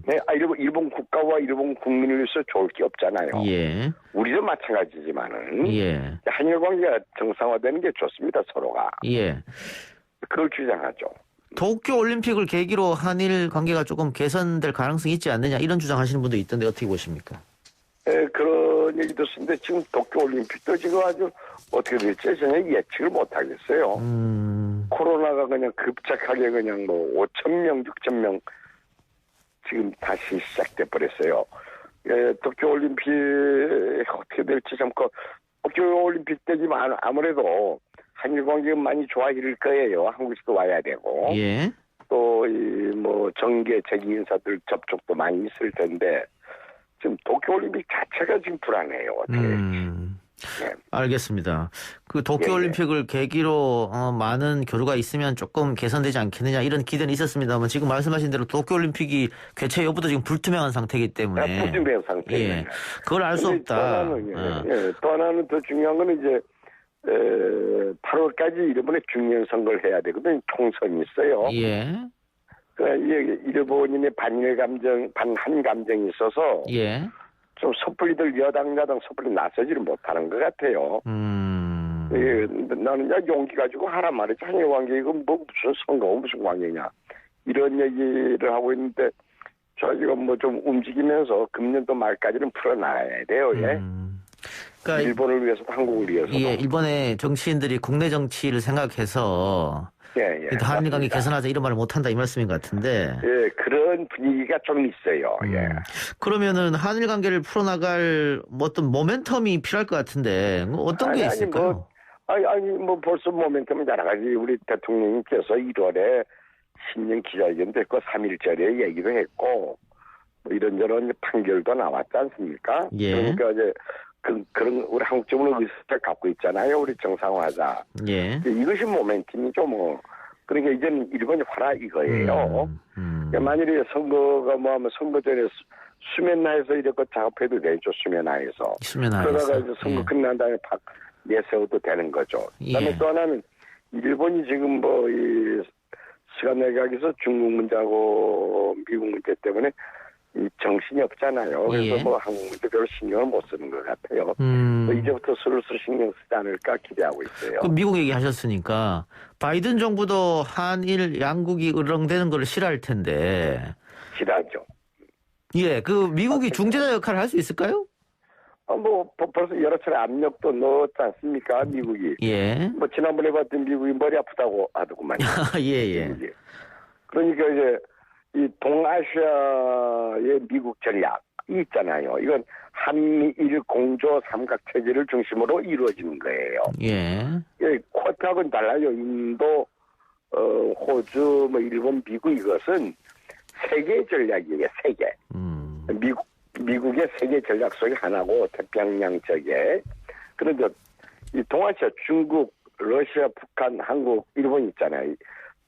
네, 일본 국가와 일본 국민을 위해서 좋을 게 없잖아요. 예. 우리도 마찬가지지만은 예. 한일 관계가 정상화되는 게 좋습니다, 서로가. 예. 그걸 주장하죠. 도쿄 올림픽을 계기로 한일 관계가 조금 개선될 가능성이 있지 않느냐 이런 주장하시는 분도 있던데 어떻게 보십니까? 네, 그런 얘기도 쓰는데 지금 도쿄올림픽도 지금 아주 어떻게 될지 전혀 예측을 못하겠어요. 코로나가 그냥 급작하게 그냥 5,000명, 6,000명 지금 다시 시작돼 버렸어요. 예, 도쿄올림픽 어떻게 될지 참 도쿄올림픽 때지만 아무래도 한일 관계가 많이 좋아질 거예요. 한국에서도 와야 되고. 예. 또 정계 재기 인사들 접촉도 많이 있을 텐데. 지금 도쿄올림픽 자체가 지금 불안해요. 어떻게 네. 알겠습니다. 그 도쿄올림픽을 계기로 많은 교류가 있으면 조금 개선되지 않겠느냐 이런 기대는 있었습니다만 지금 말씀하신 대로 도쿄올림픽이 개최 여부도 지금 불투명한 상태이기 때문에 불투명한 상태예요. 예. 그걸 알 수 없다. 또 하나는 더 중요한 건 이제 8월까지 일본에 중요한 선거를 해야 되거든요. 총선이 있어요. 예. 일본인의 반일 감정, 반한 감정이 있어서 예. 좀 섣불리들 여당 섣불리 나서지를 못하는 것 같아요. 예, 나는 용기 가지고 하란 말이지. 한일 관계 이거 무슨 선거 무슨 관계냐 이런 얘기를 하고 있는데 저희가 좀 움직이면서 금년도 말까지는 풀어놔야 돼요. 예. 그러니까 일본을 위해서도 한국을 위해서도. 예, 일본의 정치인들이 국내 정치를 생각해서 예. 한일 관계 개선하자 이런 말을 못한다 이 말씀인 것 같은데. 예, 그런 분위기가 좀 있어요. 예. 그러면은 한일 관계를 풀어나갈 어떤 모멘텀이 필요할 것 같은데 어떤 게 있을까요? 벌써 모멘텀은 여러 가지 우리 대통령님께서 1월에 신년 기자회견도 했고 3.1절에 얘기도 했고 이런저런 판결도 나왔지 않습니까? 예. 그러니까 이제 그런 우리 한국적으로 의식을 갖고 있잖아요. 우리 정상화하자. 예. 이것이 모멘텀이죠. 그러니까 이제는 일본이 화라 이거예요. 만일에 선거가 하면 선거 전에 수면하에서 이렇게 작업해도 되죠. 수면하에서. 그러다가 이제 선거 끝난 다음에 팍 내세워도 되는 거죠. 그다음에 또 하나는 일본이 지금 이 스가 내각에서 중국 문제하고 미국 문제 때문에 이 정신이 없잖아요. 그래서 한국 문제 별로 신경을 못 쓰는 것 같아요. 이제부터 슬슬 신경 쓰지 않을까 기대하고 있어요. 그 미국 얘기하셨으니까 바이든 정부도 한일 양국이 으렁대는 걸 싫어할 텐데. 싫어하죠. 예, 그 미국이 중재자 역할을 할 수 있을까요? 벌써 여러 차례 압력도 넣었지 않습니까, 미국이. 예. 지난번에 봤던 미국이 머리 아프다고 하더구만요. 예. 그러니까 이제 이 동아시아의 미국 전략이 있잖아요. 이건 한미일 공조 삼각체제를 중심으로 이루어지는 거예요. 예. 쿼드하고는 달라요. 인도, 호주, 일본, 미국 이것은 세계 전략이에요. 세계. 미국의 세계 전략 속의 하나고 태평양 쪽에. 그런데 이 동아시아 중국, 러시아, 북한, 한국, 일본 있잖아요.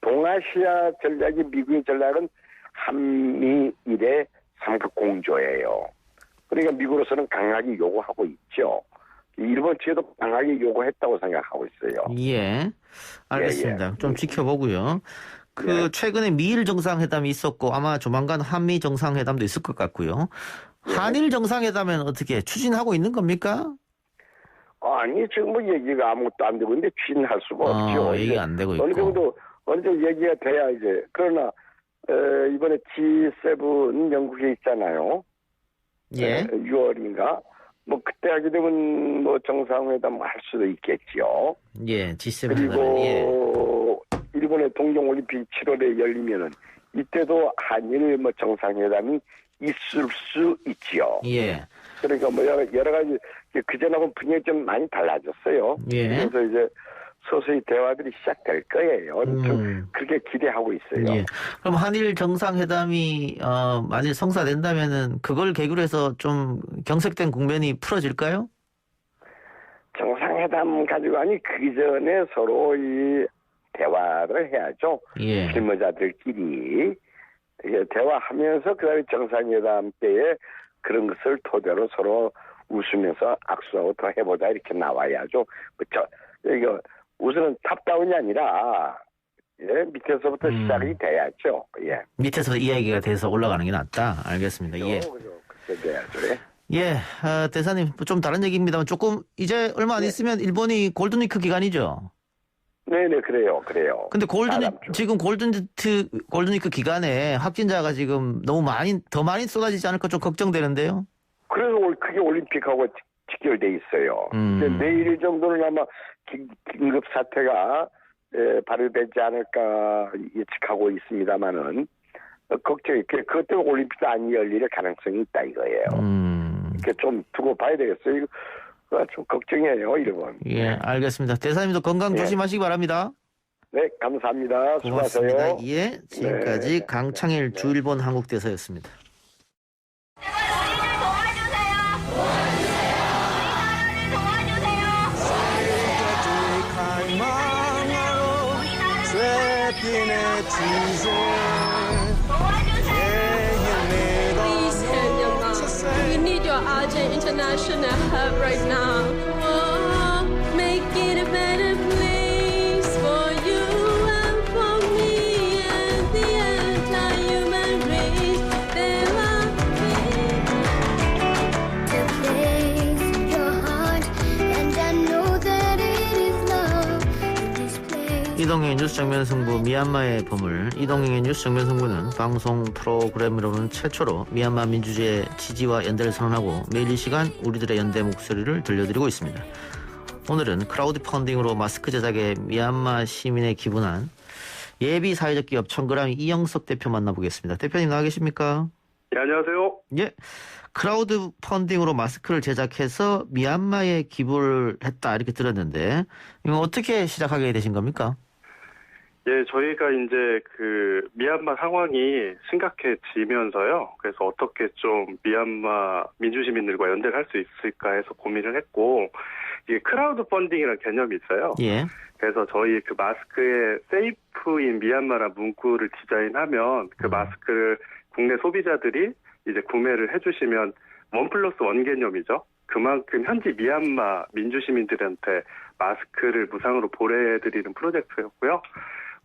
동아시아 전략이 미국의 전략은 한미일의 삼각 공조예요. 그러니까 미국으로서는 강하게 요구하고 있죠. 일본 측에도 강하게 요구했다고 생각하고 있어요. 예, 알겠습니다. 좀 지켜보고요. 최근에 미일 정상회담이 있었고 아마 조만간 한미 정상회담도 있을 것 같고요. 한일 정상회담은 어떻게 추진하고 있는 겁니까? 아니 지금 얘기가 아무것도 안 되고 있는데 추진할 수가 없죠. 얘기가 안 되고 있고. 어느 정도 얘기가 돼야 이제. 그러나 이번에 G7 영국에 있잖아요. 예. 6월인가? 그때 하게 되면 정상회담 할 수도 있겠지요. 예, G7. 그리고 일본의 동경올림픽 7월에 열리면은 이때도 한일 정상회담이 있을 수 있지요. 예. 그러니까 여러 가지 그전하고 분위기가 좀 많이 달라졌어요. 예. 그래서 이제 서서히 대화들이 시작될 거예요. 좀 그렇게 기대하고 있어요. 예. 그럼 한일 정상회담이 만일 성사된다면은 그걸 계기로 해서 좀 경색된 국면이 풀어질까요? 정상회담 가지고 아니 그 전에 서로 이 대화를 해야죠. 예. 실무자들끼리 대화하면서 그다음에 정상회담 때에 그런 것을 토대로 서로 웃으면서 악수하고 더 해보자 이렇게 나와야죠. 이거 우선은 탑다운이 아니라 밑에서부터 시작이 돼야죠. 예. 밑에서 이야기가 돼서 올라가는 게 낫다. 알겠습니다. 예. 그렇게 돼야죠. 예, 대사님 좀 다른 얘기입니다만 조금 이제 얼마 안 있으면 일본이 골든위크 기간이죠. 네네 그래요. 근데 지금 골든위크 기간에 확진자가 지금 너무 더 많이 쏟아지지 않을까 좀 걱정되는데요. 그래서 그게 올림픽하고 직결돼 있어요. 내일 정도는 아마 긴급 사태가 발효되지 않을까 예측하고 있습니다만은 걱정이 그것 때문에 올림픽도 안 열릴 가능성이 있다 이거예요. 이렇게 좀 두고 봐야 되겠어요. 이거 좀 걱정이에요, 일본. 예, 알겠습니다. 대사님도 건강 조심하시기 바랍니다. 네, 감사합니다. 고맙습니다. 수고하세요. 예, 지금까지 네. 강창일 주일본 한국대사였습니다. Please help your mom. We need your urgent international help right now. Oh, make it a better place for you and for me and the entire human race. There are to place your heart, and I know that it is love in this place. 이동영의 뉴스 정면 승부 미얀마의 보물. 이동영의 뉴스 정면 승부는 방송 프로그램으로는 최초로 미얀마 민주주의의 지지와 연대를 선언하고 매일 이 시간 우리들의 연대 목소리를 들려드리고 있습니다. 오늘은 크라우드 펀딩으로 마스크 제작에 미얀마 시민에 기부한 예비 사회적 기업 청그라미 이영석 대표 만나보겠습니다. 대표님 나와 계십니까? 네, 안녕하세요. 예. 크라우드 펀딩으로 마스크를 제작해서 미얀마에 기부를 했다 이렇게 들었는데 이거 어떻게 시작하게 되신 겁니까? 예, 저희가 이제 그 미얀마 상황이 심각해지면서요. 그래서 어떻게 좀 미얀마 민주시민들과 연대를 할 수 있을까 해서 고민을 했고, 이게 크라우드 펀딩이라는 개념이 있어요. 예. 그래서 저희 그 마스크에 세이프인 미얀마라는 문구를 디자인하면 그 마스크를 국내 소비자들이 이제 구매를 해주시면 1+1 개념이죠. 그만큼 현지 미얀마 민주시민들한테 마스크를 무상으로 보내드리는 프로젝트였고요.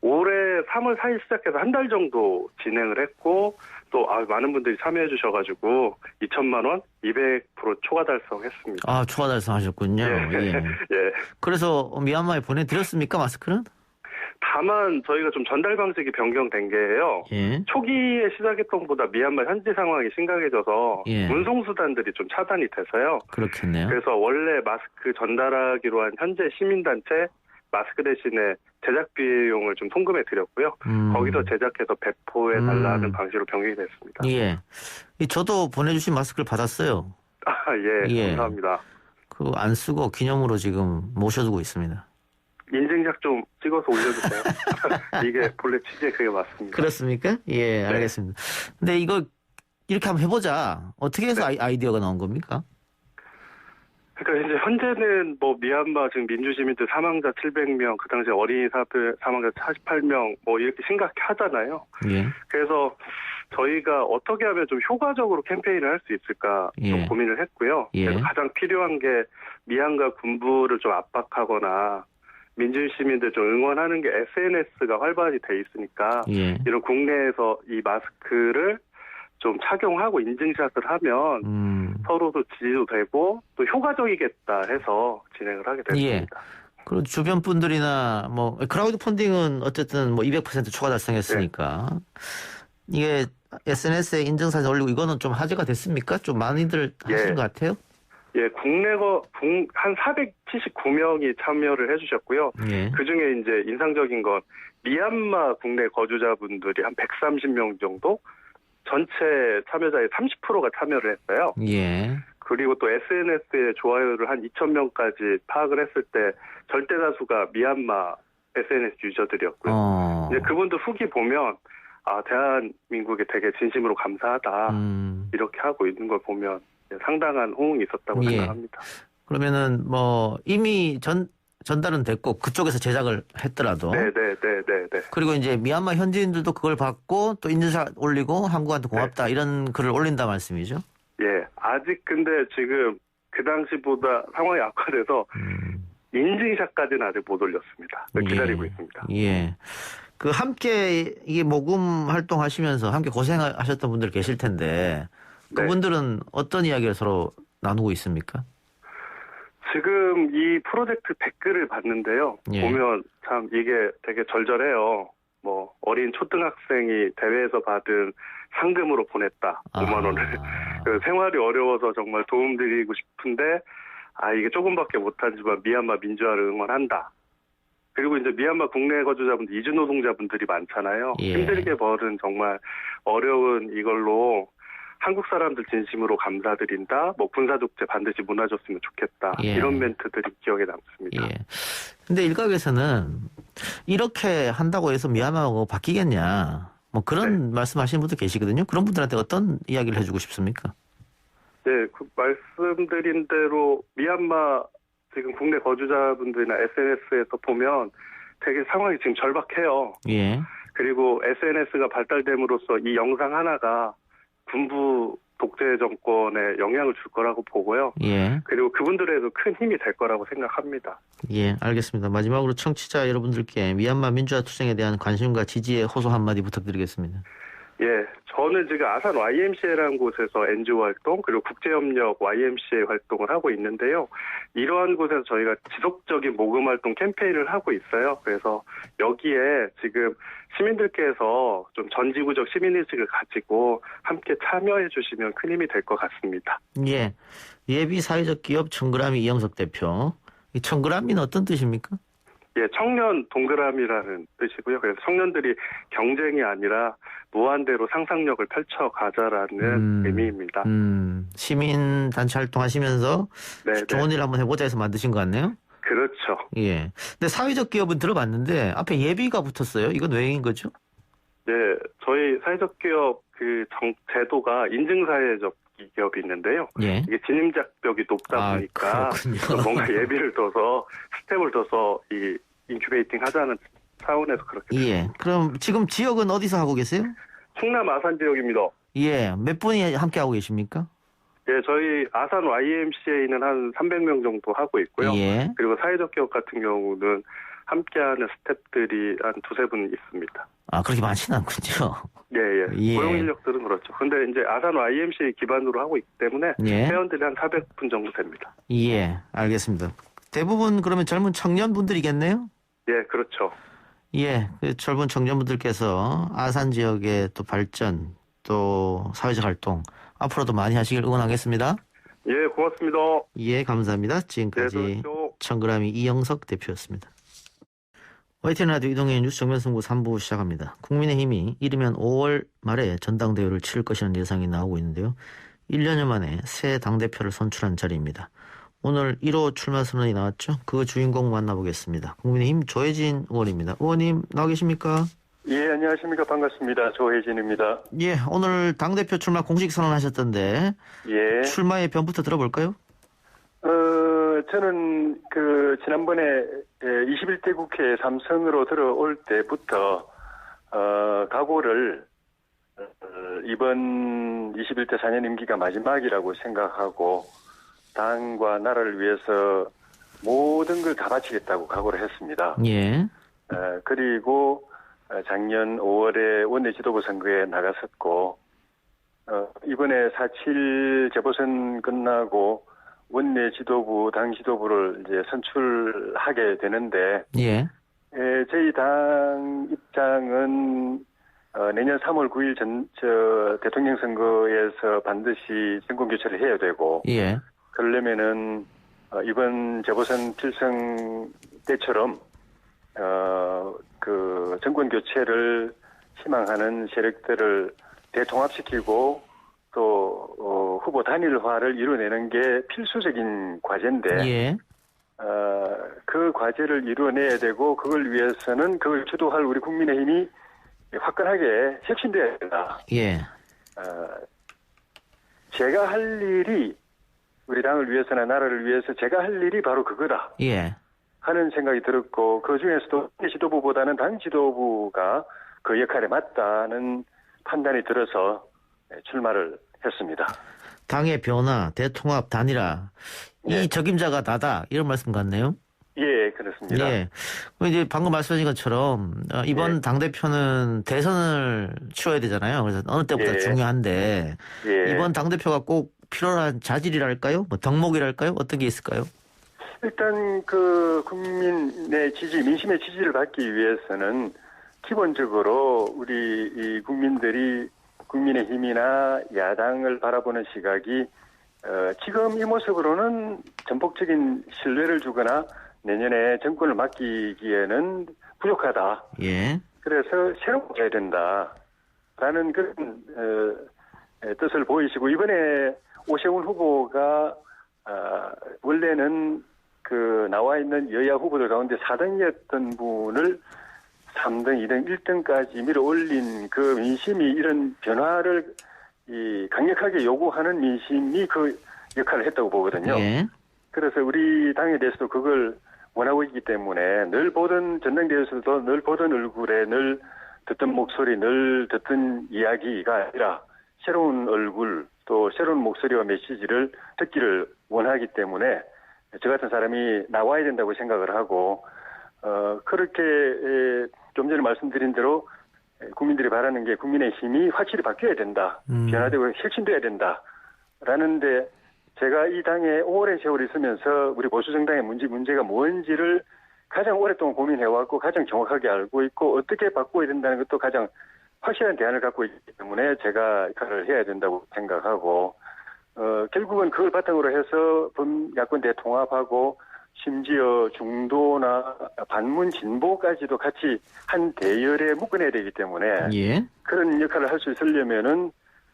올해 3월 4일 시작해서 한 달 정도 진행을 했고 또 많은 분들이 참여해 주셔가지고 2천만 원 200% 초과 달성했습니다. 아, 초과 달성하셨군요. 예. 예. 그래서 미얀마에 보내드렸습니까, 마스크는? 다만 저희가 좀 전달 방식이 변경된 게요. 예. 초기에 시작했던 것보다 미얀마 현지 상황이 심각해져서 예. 운송수단들이 좀 차단이 돼서요. 그렇겠네요. 그래서 원래 마스크 전달하기로 한 현재 시민단체 마스크 대신에 제작 비용을 좀 송금해 드렸고요. 거기서 제작해서 배포해 달라는 방식으로 변경이 됐습니다. 예. 저도 보내주신 마스크를 받았어요. 예. 감사합니다. 그거 안 쓰고 기념으로 지금 모셔두고 있습니다. 인증샷 좀 찍어서 올려주세요. 이게 본래 취지에 그게 맞습니다. 그렇습니까? 예, 알겠습니다. 근데 이거 이렇게 한번 해보자. 어떻게 해서 아이디어가 나온 겁니까? 그러니까 이제 현재는 뭐 미얀마 지금 민주시민들 사망자 700명, 그 당시에 어린이 사망자 48명 뭐 이렇게 심각하잖아요. 예. 그래서 저희가 어떻게 하면 좀 효과적으로 캠페인을 할 수 있을까 좀 고민을 했고요. 그래서 가장 필요한 게 미얀마 군부를 좀 압박하거나 민주시민들 좀 응원하는 게 SNS가 활발히 돼 있으니까 이런 국내에서 이 마스크를 좀 착용하고 인증샷을 하면 서로도 지지도 되고 또 효과적이겠다 해서 진행을 하게 됐습니다. 그리고 주변 분들이나 뭐 크라우드 펀딩은 어쨌든 뭐 200% 초과 달성했으니까 이게 SNS에 인증사진 올리고 이거는 좀 화제가 됐습니까? 좀 많이들 하시는 것 같아요? 예, 한 479명이 참여를 해주셨고요. 그 중에 이제 인상적인 건 미얀마 국내 거주자분들이 한 130명 정도 전체 참여자의 30%가 참여를 했어요. 예. 그리고 또 SNS에 좋아요를 한 2,000명까지 파악을 했을 때 절대 다수가 미얀마 SNS 유저들이었고요. 이제 그분들 후기 보면 대한민국에 되게 진심으로 감사하다 이렇게 하고 있는 걸 보면 상당한 호응이 있었다고 생각합니다. 그러면은 뭐 이미 전달은 됐고 그쪽에서 제작을 했더라도. 네. 그리고 이제 미얀마 현지인들도 그걸 받고 또 인증샷 올리고 한국한테 고맙다 이런 글을 올린다 말씀이죠? 예, 아직 근데 지금 그 당시보다 상황이 악화돼서 인증샷까지는 아직 못 올렸습니다. 기다리고 있습니다. 예. 그 함께 이게 모금 활동하시면서 함께 고생하셨던 분들 계실 텐데 그분들은 어떤 이야기를 서로 나누고 있습니까? 지금 이 프로젝트 댓글을 봤는데요. 보면 참 이게 되게 절절해요. 뭐 어린 초등학생이 대회에서 받은 상금으로 보냈다. 5만 원을. 생활이 어려워서 정말 도움드리고 싶은데 이게 조금밖에 못하지만 미얀마 민주화를 응원한다. 그리고 이제 미얀마 국내 거주자분들, 이주 노동자분들이 많잖아요. 힘들게 벌은 정말 어려운 이걸로 한국 사람들 진심으로 감사드린다. 뭐 군사독재 반드시 무너졌으면 좋겠다. 이런 멘트들이 기억에 남습니다. 근데 일각에서는 이렇게 한다고 해서 미얀마가 바뀌겠냐. 뭐 그런 말씀하시는 분도 계시거든요. 그런 분들한테 어떤 이야기를 해주고 싶습니까? 네, 그 말씀드린 대로 미얀마 지금 국내 거주자분들이나 SNS에서 보면 되게 상황이 지금 절박해요. 그리고 SNS가 발달됨으로써 이 영상 하나가 군부 독재 정권에 영향을 줄 거라고 보고요. 그리고 그분들에도 큰 힘이 될 거라고 생각합니다. 알겠습니다. 마지막으로 청취자 여러분들께 미얀마 민주화 투쟁에 대한 관심과 지지의 호소 한마디 부탁드리겠습니다. 저는 지금 아산 YMCA라는 곳에서 NGO 활동 그리고 국제협력 YMCA 활동을 하고 있는데요. 이러한 곳에서 저희가 지속적인 모금 활동 캠페인을 하고 있어요. 그래서 여기에 지금 시민들께서 좀 전지구적 시민의식을 가지고 함께 참여해 주시면 큰 힘이 될 것 같습니다. 예비 사회적 기업 청그라미 이영석 대표. 이 청그라미는 어떤 뜻입니까? 청년 동그라미라는 뜻이고요. 그래서 청년들이 경쟁이 아니라 무한대로 상상력을 펼쳐가자라는 의미입니다. 시민단체 활동하시면서 좋은 일 한번 해보자 해서 만드신 것 같네요. 그렇죠. 근데 사회적 기업은 들어봤는데 앞에 예비가 붙었어요. 이건 왜인 거죠? 저희 사회적 기업 제도가 인증사회적 기업이 있는데요. 이게 진입장벽이 높다 보니까 뭔가 예비를 둬서 스텝을 둬서 이 인큐베이팅 하자는 차원에서 그렇게. 그럼 지금 지역은 어디서 하고 계세요? 충남 아산 지역입니다. 몇 분이 함께 하고 계십니까? 저희 아산 YMCA는 한 300명 정도 하고 있고요. 그리고 사회적 기업 같은 경우는 함께하는 스태프들이 한 2-3분 있습니다. 그렇게 많지는 않군요. 고용 인력들은 그렇죠. 근데 이제 아산 YMCA 기반으로 하고 있기 때문에 회원들이 한 400분 정도 됩니다. 알겠습니다. 대부분 그러면 젊은 청년분들이겠네요? 그렇죠. 그 젊은 청년분들께서 아산 지역의 또 발전, 또 사회적 활동 앞으로도 많이 하시길 응원하겠습니다. 고맙습니다. 감사합니다. 지금까지 청그라미 이영석 대표였습니다. YTN 라디오 이동현 뉴스 정면승부 3부 시작합니다. 국민의힘이 이르면 5월 말에 전당대회를 치를 것이라는 예상이 나오고 있는데요. 1년여 만에 새 당대표를 선출한 자리입니다. 오늘 1호 출마 선언이 나왔죠. 그 주인공 만나보겠습니다. 국민의힘 조혜진 의원입니다. 의원님 나와 계십니까? 안녕하십니까. 반갑습니다. 조혜진입니다. 오늘 당대표 출마 공식 선언하셨던데 출마의 변부터 들어볼까요? 저는 지난번에 21대 국회 3선으로 들어올 때부터 각오를 이번 21대 4년 임기가 마지막이라고 생각하고 당과 나라를 위해서 모든 걸 다 바치겠다고 각오를 했습니다. 그리고 작년 5월에 원내 지도부 선거에 나갔었고 이번에 4.7 재보선 끝나고 원내 지도부, 당 지도부를 이제 선출하게 되는데, 저희 당 입장은 내년 3월 9일 대통령 선거에서 반드시 정권 교체를 해야 되고, 그러려면은 이번 재보선 필승 때처럼 정권 교체를 희망하는 세력들을 대통합시키고 또 후보 단일화를 이루어내는 게 필수적인 과제인데 예. 그 과제를 이루어내야 되고 그걸 위해서는 그걸 주도할 우리 국민의힘이 화끈하게 혁신돼야 된다. 예. 제가 할 일이 우리 당을 위해서나 나라를 위해서 제가 할 일이 바로 그거다. 예. 하는 생각이 들었고 그중에서도 지도부보다는 당 지도부가 그 역할에 맞다는 판단이 들어서 출마를 했습니다. 당의 변화, 대통합, 단일화 이 적임자가 나다 이런 말씀 같네요. 예, 그렇습니다. 예. 이제 방금 말씀하신 것처럼 이번 당대표는 대선을 치러야 되잖아요. 그래서 어느 때보다 중요한데 이번 당대표가 꼭 필요한 자질이랄까요? 뭐 덕목이랄까요? 어떤 게 있을까요? 일단 그 국민의 지지, 민심의 지지를 받기 위해서는 기본적으로 우리 이 국민들이 국민의힘이나 야당을 바라보는 시각이 지금 이 모습으로는 전폭적인 신뢰를 주거나 내년에 정권을 맡기기에는 부족하다. 예. 그래서 새롭게 해야 된다라는 그런 뜻을 보이시고 이번에 오세훈 후보가 원래는 그 나와 있는 여야 후보들 가운데 4등이었던 분을 3등, 2등, 1등까지 밀어 올린 그 민심이 이런 변화를 강력하게 요구하는 민심이 그 역할을 했다고 보거든요. 예. 그래서 우리 당에 대해서도 그걸 원하고 있기 때문에 늘 보던 전당대회에서도 늘 보던 얼굴에 늘 듣던 목소리, 늘 듣던 이야기가 아니라 새로운 얼굴 또 새로운 목소리와 메시지를 듣기를 원하기 때문에 저 같은 사람이 나와야 된다고 생각을 하고 그렇게 좀 전에 말씀드린 대로 국민들이 바라는 게 국민의힘이 확실히 바뀌어야 된다. 변화되고 혁신돼야 된다라는데 제가 이 당에 오랜 세월 있으면서 우리 보수정당의 문제가 뭔지를 가장 오랫동안 고민해왔고 가장 정확하게 알고 있고 어떻게 바꿔야 된다는 것도 가장 확실한 대안을 갖고 있기 때문에 제가 역할을 해야 된다고 생각하고 결국은 그걸 바탕으로 해서 범야권 대통합하고 심지어 중도나 반문 진보까지도 같이 한 대열에 묶어내야 되기 때문에 예. 그런 역할을 할 수 있으려면은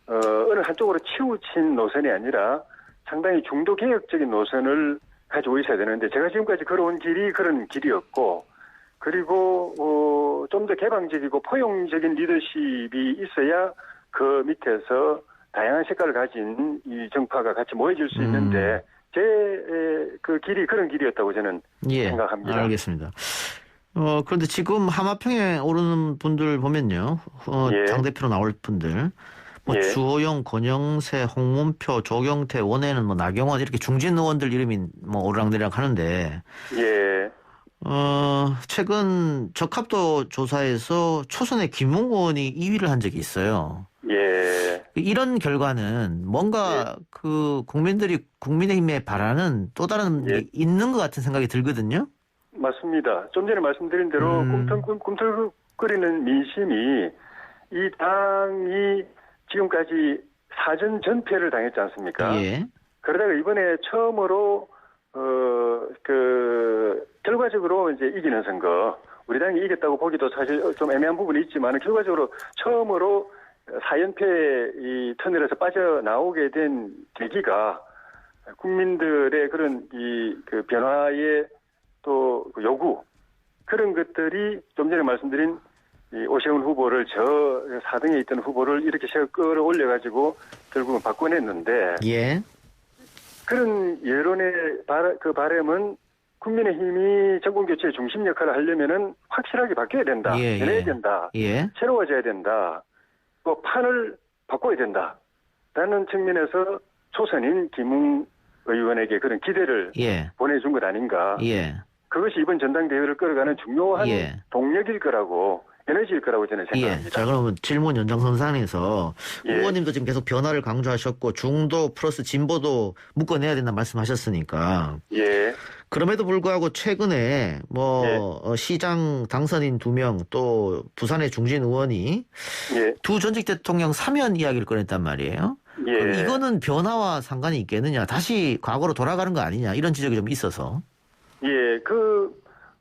어느 한쪽으로 치우친 노선이 아니라 상당히 중도 개혁적인 노선을 가지고 있어야 되는데 제가 지금까지 걸어온 길이 그런 길이었고 그리고 좀 더 개방적이고 포용적인 리더십이 있어야 그 밑에서 다양한 색깔을 가진 이 정파가 같이 모여질 수 있는데 제 그 길이 그런 길이었다고 저는 생각합니다. 알겠습니다. 그런데 지금 하마평에 오르는 분들 보면요. 당대표로 나올 분들. 주호영, 권영세, 홍문표, 조경태, 원혜는 나경원 이렇게 중진 의원들 이름이 오르락내리락 하는데. 예. 최근 적합도 조사에서 초선의 김웅 의원이 2위를 한 적이 있어요. 예. 이런 결과는 뭔가 그 국민들이 국민의힘에 바라는 또 다른 게 있는 것 같은 생각이 들거든요. 맞습니다. 좀 전에 말씀드린 대로 꿈틀거리는 민심이 이 당이 지금까지 사전 전패를 당했지 않습니까? 예. 그러다가 이번에 처음으로 결과적으로 이제 이기는 선거, 우리 당이 이겼다고 보기도 사실 좀 애매한 부분이 있지만 결과적으로 처음으로 4연패 이 터널에서 빠져나오게 된 계기가 국민들의 그런 그 변화의 또 요구 그런 것들이 좀 전에 말씀드린 이 오세훈 후보를 저 4등에 있던 후보를 이렇게 끌어올려가지고 결국은 바꿔냈는데 그런 여론의 그 바람은 국민의힘이 정권교체의 중심 역할을 하려면은 확실하게 바뀌어야 된다. 변해야 된다. 새로워져야 된다. 또 판을 바꿔야 된다. 라는 측면에서 초선인 김웅 의원에게 그런 기대를 보내준 것 아닌가. 그것이 이번 전당대회를 끌어가는 중요한 동력일 거라고 에너지일 거라고 저는 생각합니다. 자, 그러면 질문 연장선상에서 의원님도 지금 계속 변화를 강조하셨고 중도 플러스 진보도 묶어내야 된다 말씀하셨으니까 그럼에도 불구하고 최근에 시장 당선인 2명 또 부산의 중진 의원이 두 전직 대통령 사면 이야기를 꺼냈단 말이에요. 그럼 이거는 변화와 상관이 있겠느냐? 다시 과거로 돌아가는 거 아니냐? 이런 지적이 좀 있어서.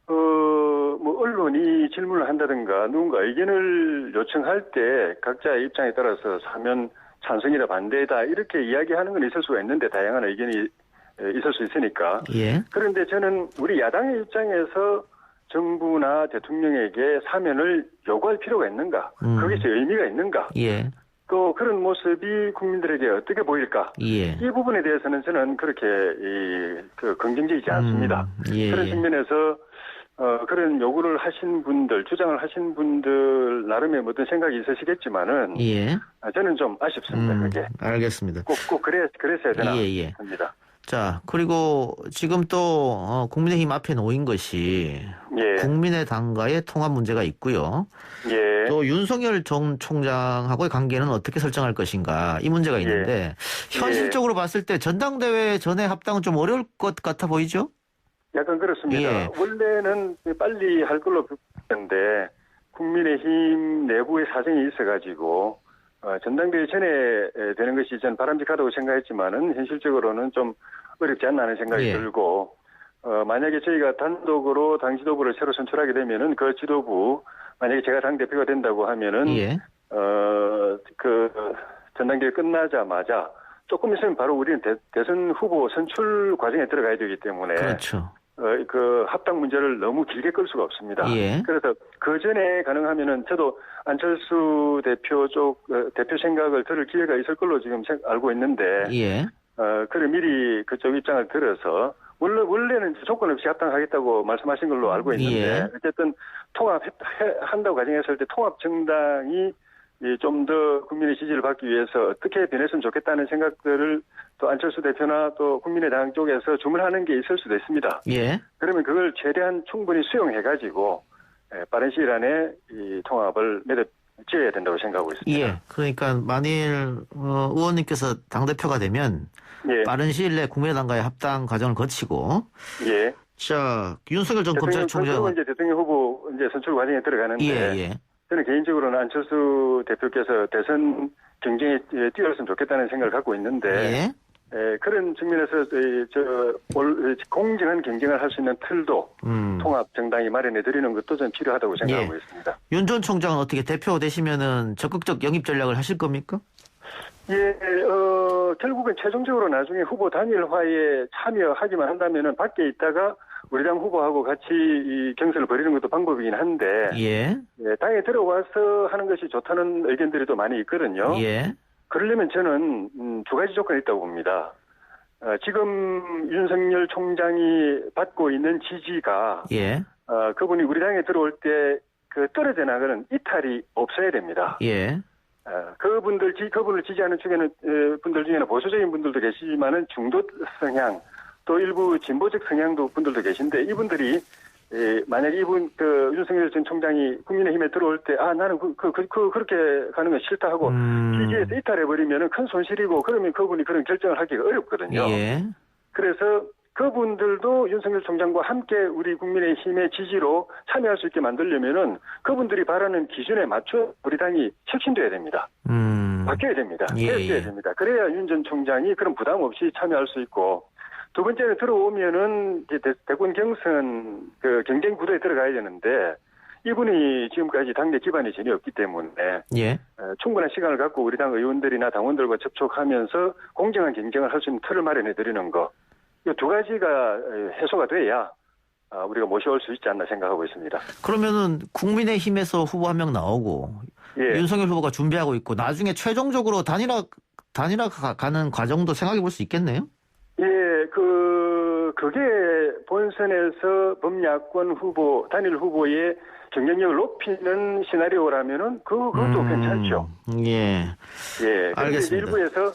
뭐 언론이 질문을 한다든가 누군가 의견을 요청할 때 각자의 입장에 따라서 사면 찬성이다 반대다 이렇게 이야기하는 건 있을 수가 있는데 다양한 의견이 있을 수 있으니까. 예. 그런데 저는 우리 야당의 입장에서 정부나 대통령에게 사면을 요구할 필요가 있는가? 거기서 의미가 있는가? 예. 또 그런 모습이 국민들에게 어떻게 보일까? 예. 이 부분에 대해서는 저는 그렇게 긍정적이지 않습니다. 예. 그런 측면에서 그런 요구를 하신 분들, 주장을 하신 분들 나름의 어떤 생각이 있으시겠지만은 예. 저는 좀 아쉽습니다. 그게 알겠습니다. 꼭 그랬어야 되나 예. 합니다. 자, 그리고 지금 또 국민의힘 앞에 놓인 것이 예. 국민의당과의 통합 문제가 있고요. 예. 또 윤석열 전 총장하고의 관계는 어떻게 설정할 것인가 이 문제가 있는데 현실적으로 봤을 때 전당대회 전에 합당은 좀 어려울 것 같아 보이죠? 약간 그렇습니다. 예. 원래는 빨리 할 걸로 보는데 국민의힘 내부의 사정이 있어가지고 전당대회 전에 되는 것이 전 바람직하다고 생각했지만은 현실적으로는 좀 어렵지 않나 하는 생각이 들고 만약에 저희가 단독으로 당 지도부를 새로 선출하게 되면은 그 지도부 만약에 제가 당 대표가 된다고 하면은 그 전당대회 끝나자마자 조금 있으면 바로 우리는 대선 후보 선출 과정에 들어가야 되기 때문에 그렇죠. 그 합당 문제를 너무 길게 끌 수가 없습니다. 예. 그래서 그 전에 가능하면은 저도 안철수 대표 쪽 대표 생각을 들을 기회가 있을 걸로 지금 알고 있는데, 그래 미리 그쪽 입장을 들어서 원래는 조건 없이 합당하겠다고 말씀하신 걸로 알고 있는데, 어쨌든 통합한다고 가정했을 때 통합 정당이 좀 더 국민의 지지를 받기 위해서 어떻게 변했으면 좋겠다는 생각들을 또 안철수 대표나 또 국민의당 쪽에서 주문하는 게 있을 수도 있습니다. 예. 그러면 그걸 최대한 충분히 수용해가지고 빠른 시일 안에 이 통합을 지어야 된다고 생각하고 있습니다. 예. 그러니까 만일 의원님께서 당대표가 되면 빠른 시일 내에 국민의당과의 합당 과정을 거치고 자 윤석열 전 검찰총장 이제 대통령 후보 이제 선출 과정에 들어가는데 저는 개인적으로는 안철수 대표께서 대선 경쟁에 뛰어났으면 좋겠다는 생각을 갖고 있는데 그런 측면에서 공정한 경쟁을 할 수 있는 틀도 통합 정당이 마련해 드리는 것도 전 필요하다고 생각하고 있습니다. 윤 전 총장은 어떻게 대표 되시면은 적극적 영입 전략을 하실 겁니까? 결국은 최종적으로 나중에 후보 단일화에 참여하기만 한다면은 밖에 있다가 우리 당 후보하고 같이 이 경선을 벌이는 것도 방법이긴 한데, 당에 들어와서 하는 것이 좋다는 의견들이 또 많이 있거든요. 그러려면 저는 두 가지 조건이 있다고 봅니다. 지금 윤석열 총장이 받고 있는 지지가 그분이 우리 당에 들어올 때 그 떨어져 나가는 이탈이 없어야 됩니다. 그분을 지지하는 분들 중에는 보수적인 분들도 계시지만은 중도 성향 또 일부 진보적 성향도 분들도 계신데 이분들이 만약에 윤석열 전 총장이 국민의힘에 들어올 때 나는 그렇게 가는 건 싫다 하고 지지에서 이탈해버리면은 큰 손실이고 그러면 그분이 그런 결정을 하기가 어렵거든요. 그래서 그분들도 윤석열 총장과 함께 우리 국민의힘의 지지로 참여할 수 있게 만들려면은 그분들이 바라는 기준에 맞춰 우리 당이 혁신돼야 됩니다. 바뀌어야 됩니다. 개혁돼야 됩니다. 그래야 윤 전 총장이 그런 부담 없이 참여할 수 있고 두 번째는 들어오면은 이제 대권 경선 그 경쟁 구도에 들어가야 되는데 이분이 지금까지 당내 기반이 전혀 없기 때문에 충분한 시간을 갖고 우리 당 의원들이나 당원들과 접촉하면서 공정한 경쟁을 할 수 있는 틀을 마련해 드리는 거. 이 두 가지가 해소가 돼야 우리가 모셔올 수 있지 않나 생각하고 있습니다. 그러면은 국민의힘에서 후보 한 명 나오고 윤석열 후보가 준비하고 있고 나중에 최종적으로 단일화 가는 과정도 생각해 볼 수 있겠네요. 그게 본선에서 범야권 후보, 단일 후보의 경쟁력을 높이는 시나리오라면은 그것도 괜찮죠. 알겠습니다. 일부에서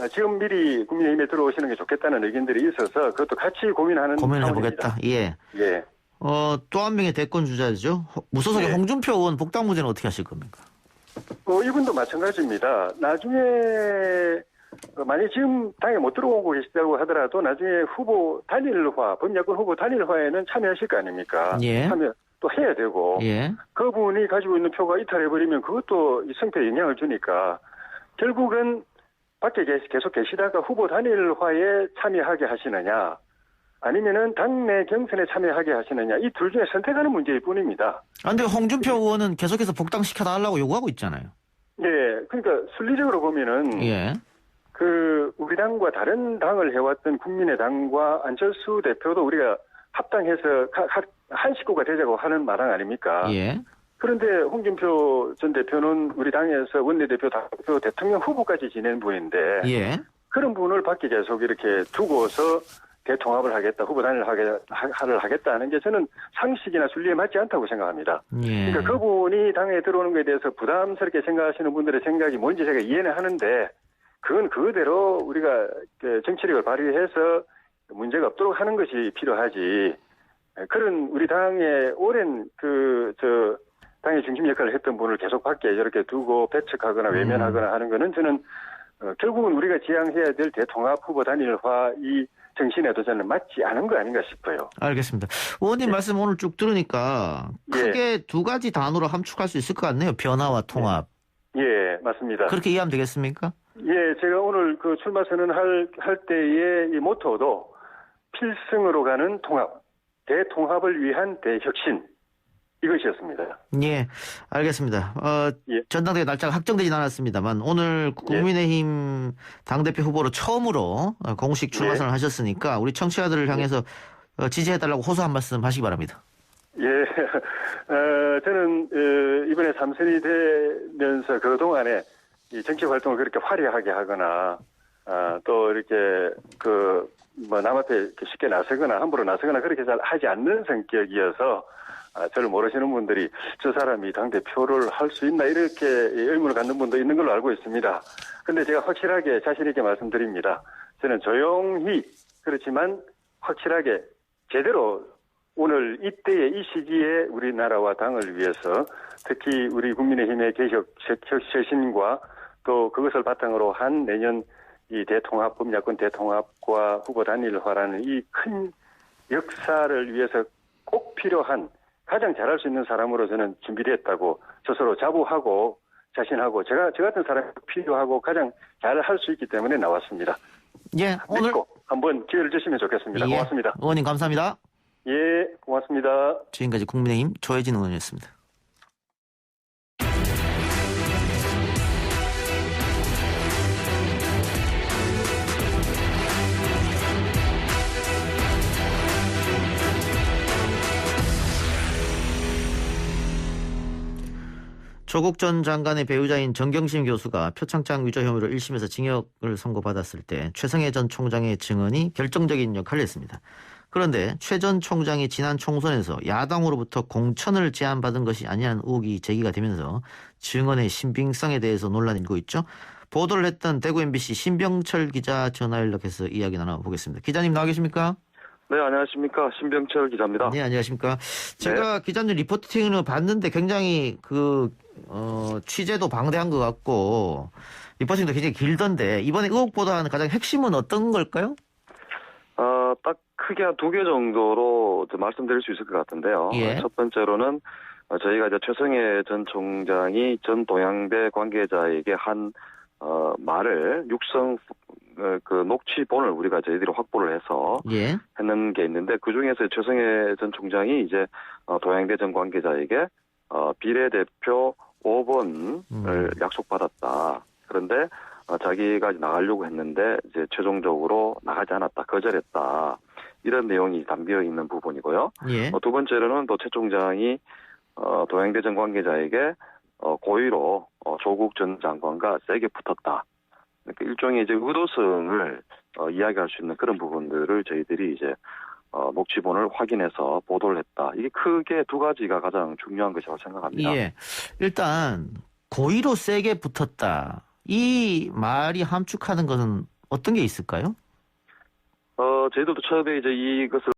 지금 미리 국민의힘에 들어오시는 게 좋겠다는 의견들이 있어서 그것도 같이 고민을 해보겠다. 또 한 명의 대권 주자죠. 무소속의 홍준표 의원 복당 문제는 어떻게 하실 겁니까? 이분도 마찬가지입니다. 나중에 만약 지금 당에 못 들어오고 계시다고 하더라도 나중에 후보 단일화, 범야권 후보 단일화에는 참여하실 거 아닙니까? 참여 또 해야 되고 그분이 가지고 있는 표가 이탈해버리면 그것도 이 승패에 영향을 주니까 결국은 밖에 계속 계시다가 후보 단일화에 참여하게 하시느냐 아니면은 당내 경선에 참여하게 하시느냐 이 둘 중에 선택하는 문제일 뿐입니다. 그런데 홍준표 의원은 계속해서 복당시켜달라고 요구하고 있잖아요. 예, 그러니까 순리적으로 보면은 예. 우리 당과 다른 당을 해왔던 국민의당과 안철수 대표도 우리가 합당해서 한 식구가 되자고 하는 마당 아닙니까? 예. 그런데 홍준표 전 대표는 우리 당에서 원내대표, 당대표, 대통령 후보까지 지낸 분인데 예. 그런 분을 밖에 계속 이렇게 두고서 대통합을 하겠다, 후보 단일화를 하겠다 하는 게 저는 상식이나 순리에 맞지 않다고 생각합니다. 예. 그러니까 그분이 당에 들어오는 것에 대해서 부담스럽게 생각하시는 분들의 생각이 뭔지 제가 이해는 하는데 그건 그대로 우리가 정치력을 발휘해서 문제가 없도록 하는 것이 필요하지. 그런 우리 당의 오랜 당의 중심 역할을 했던 분을 계속 밖에 이렇게 두고 배척하거나 외면하거나 하는 거는 저는 결국은 우리가 지향해야 될 대통합 후보 단일화 이 정신에도 저는 맞지 않은 거 아닌가 싶어요. 알겠습니다. 의원님 말씀 오늘 쭉 들으니까 크게 두 가지 단어로 함축할 수 있을 것 같네요. 변화와 통합. 예, 맞습니다. 그렇게 이해하면 되겠습니까? 예, 제가 오늘 출마 선언할 때의 이 모토도 필승으로 가는 통합, 대통합을 위한 대혁신 이것이었습니다. 예, 알겠습니다. 예. 전당대회 날짜가 확정되진 않았습니다만 오늘 국민의힘 당대표 후보로 처음으로 공식 출마 선언을 하셨으니까 우리 청취자들을 향해서 지지해달라고 호소 한 말씀 하시기 바랍니다. 예, 저는 이번에 3선이 되면서 그동안에 이 정치 활동을 그렇게 화려하게 하거나 또 이렇게 남 앞에 이렇게 쉽게 나서거나 함부로 나서거나 그렇게 잘 하지 않는 성격이어서 저를 모르시는 분들이 저 사람이 당대표를 할 수 있나 이렇게 의문을 갖는 분도 있는 걸로 알고 있습니다. 그런데 제가 확실하게 자신 있게 말씀드립니다. 저는 조용히 그렇지만 확실하게 제대로 오늘 이때의 이 시기에 우리나라와 당을 위해서 특히 우리 국민의힘의 개혁 쇄신과 또 그것을 바탕으로 한 내년 이 대통합, 범야권 대통합과 후보 단일화라는 이 큰 역사를 위해서 꼭 필요한 가장 잘할 수 있는 사람으로 저는 준비됐다고 스스로 자부하고 자신하고 저 같은 사람이 필요하고 가장 잘할 수 있기 때문에 나왔습니다. 예, 오늘 믿고 한번 기회를 주시면 좋겠습니다. 예, 고맙습니다. 의원님 감사합니다. 예, 고맙습니다. 지금까지 국민의힘 조혜진 의원이었습니다. 조국 전 장관의 배우자인 정경심 교수가 표창장 위조 혐의로 1심에서 징역을 선고받았을 때 최성해 전 총장의 증언이 결정적인 역할을 했습니다. 그런데 최 전 총장이 지난 총선에서 야당으로부터 공천을 제안받은 것이 아니냐는 의혹이 제기가 되면서 증언의 신빙성에 대해서 논란이 일고 있죠. 보도를 했던 대구 MBC 신병철 기자 전화 연락해서 이야기 나눠보겠습니다. 기자님 나와 계십니까? 네, 안녕하십니까. 신병철 기자입니다. 네, 안녕하십니까. 제가 기자님 리포팅을 봤는데 굉장히 취재도 방대한 것 같고 리포팅도 굉장히 길던데 이번에 의혹보다는 가장 핵심은 어떤 걸까요? 딱 크게 한 2개 정도로 말씀드릴 수 있을 것 같은데요. 예. 첫 번째로는 저희가 이제 최성해 전 총장이 전 동양대 관계자에게 한 말을 육성 녹취본을 우리가 저희들이 확보를 해서 했는 게 있는데 그 중에서 최성해 전 총장이 이제 동양대 전 관계자에게 비례대표 5번을 약속받았다. 그런데 자기가 나가려고 했는데 이제 최종적으로 나가지 않았다. 거절했다. 이런 내용이 담겨 있는 부분이고요. 두 번째로는 또 최 총장이 동양대 전 관계자에게 고의로 조국 전 장관과 세게 붙었다. 그러니까 일종의 이제 의도성을 이야기할 수 있는 그런 부분들을 저희들이 이제 녹취본을 확인해서 보도를 했다. 이게 크게 2가지가 가장 중요한 것이라고 생각합니다. 예. 일단 고의로 세게 붙었다. 이 말이 함축하는 것은 어떤 게 있을까요? 저희들도 처음에 이제 이것을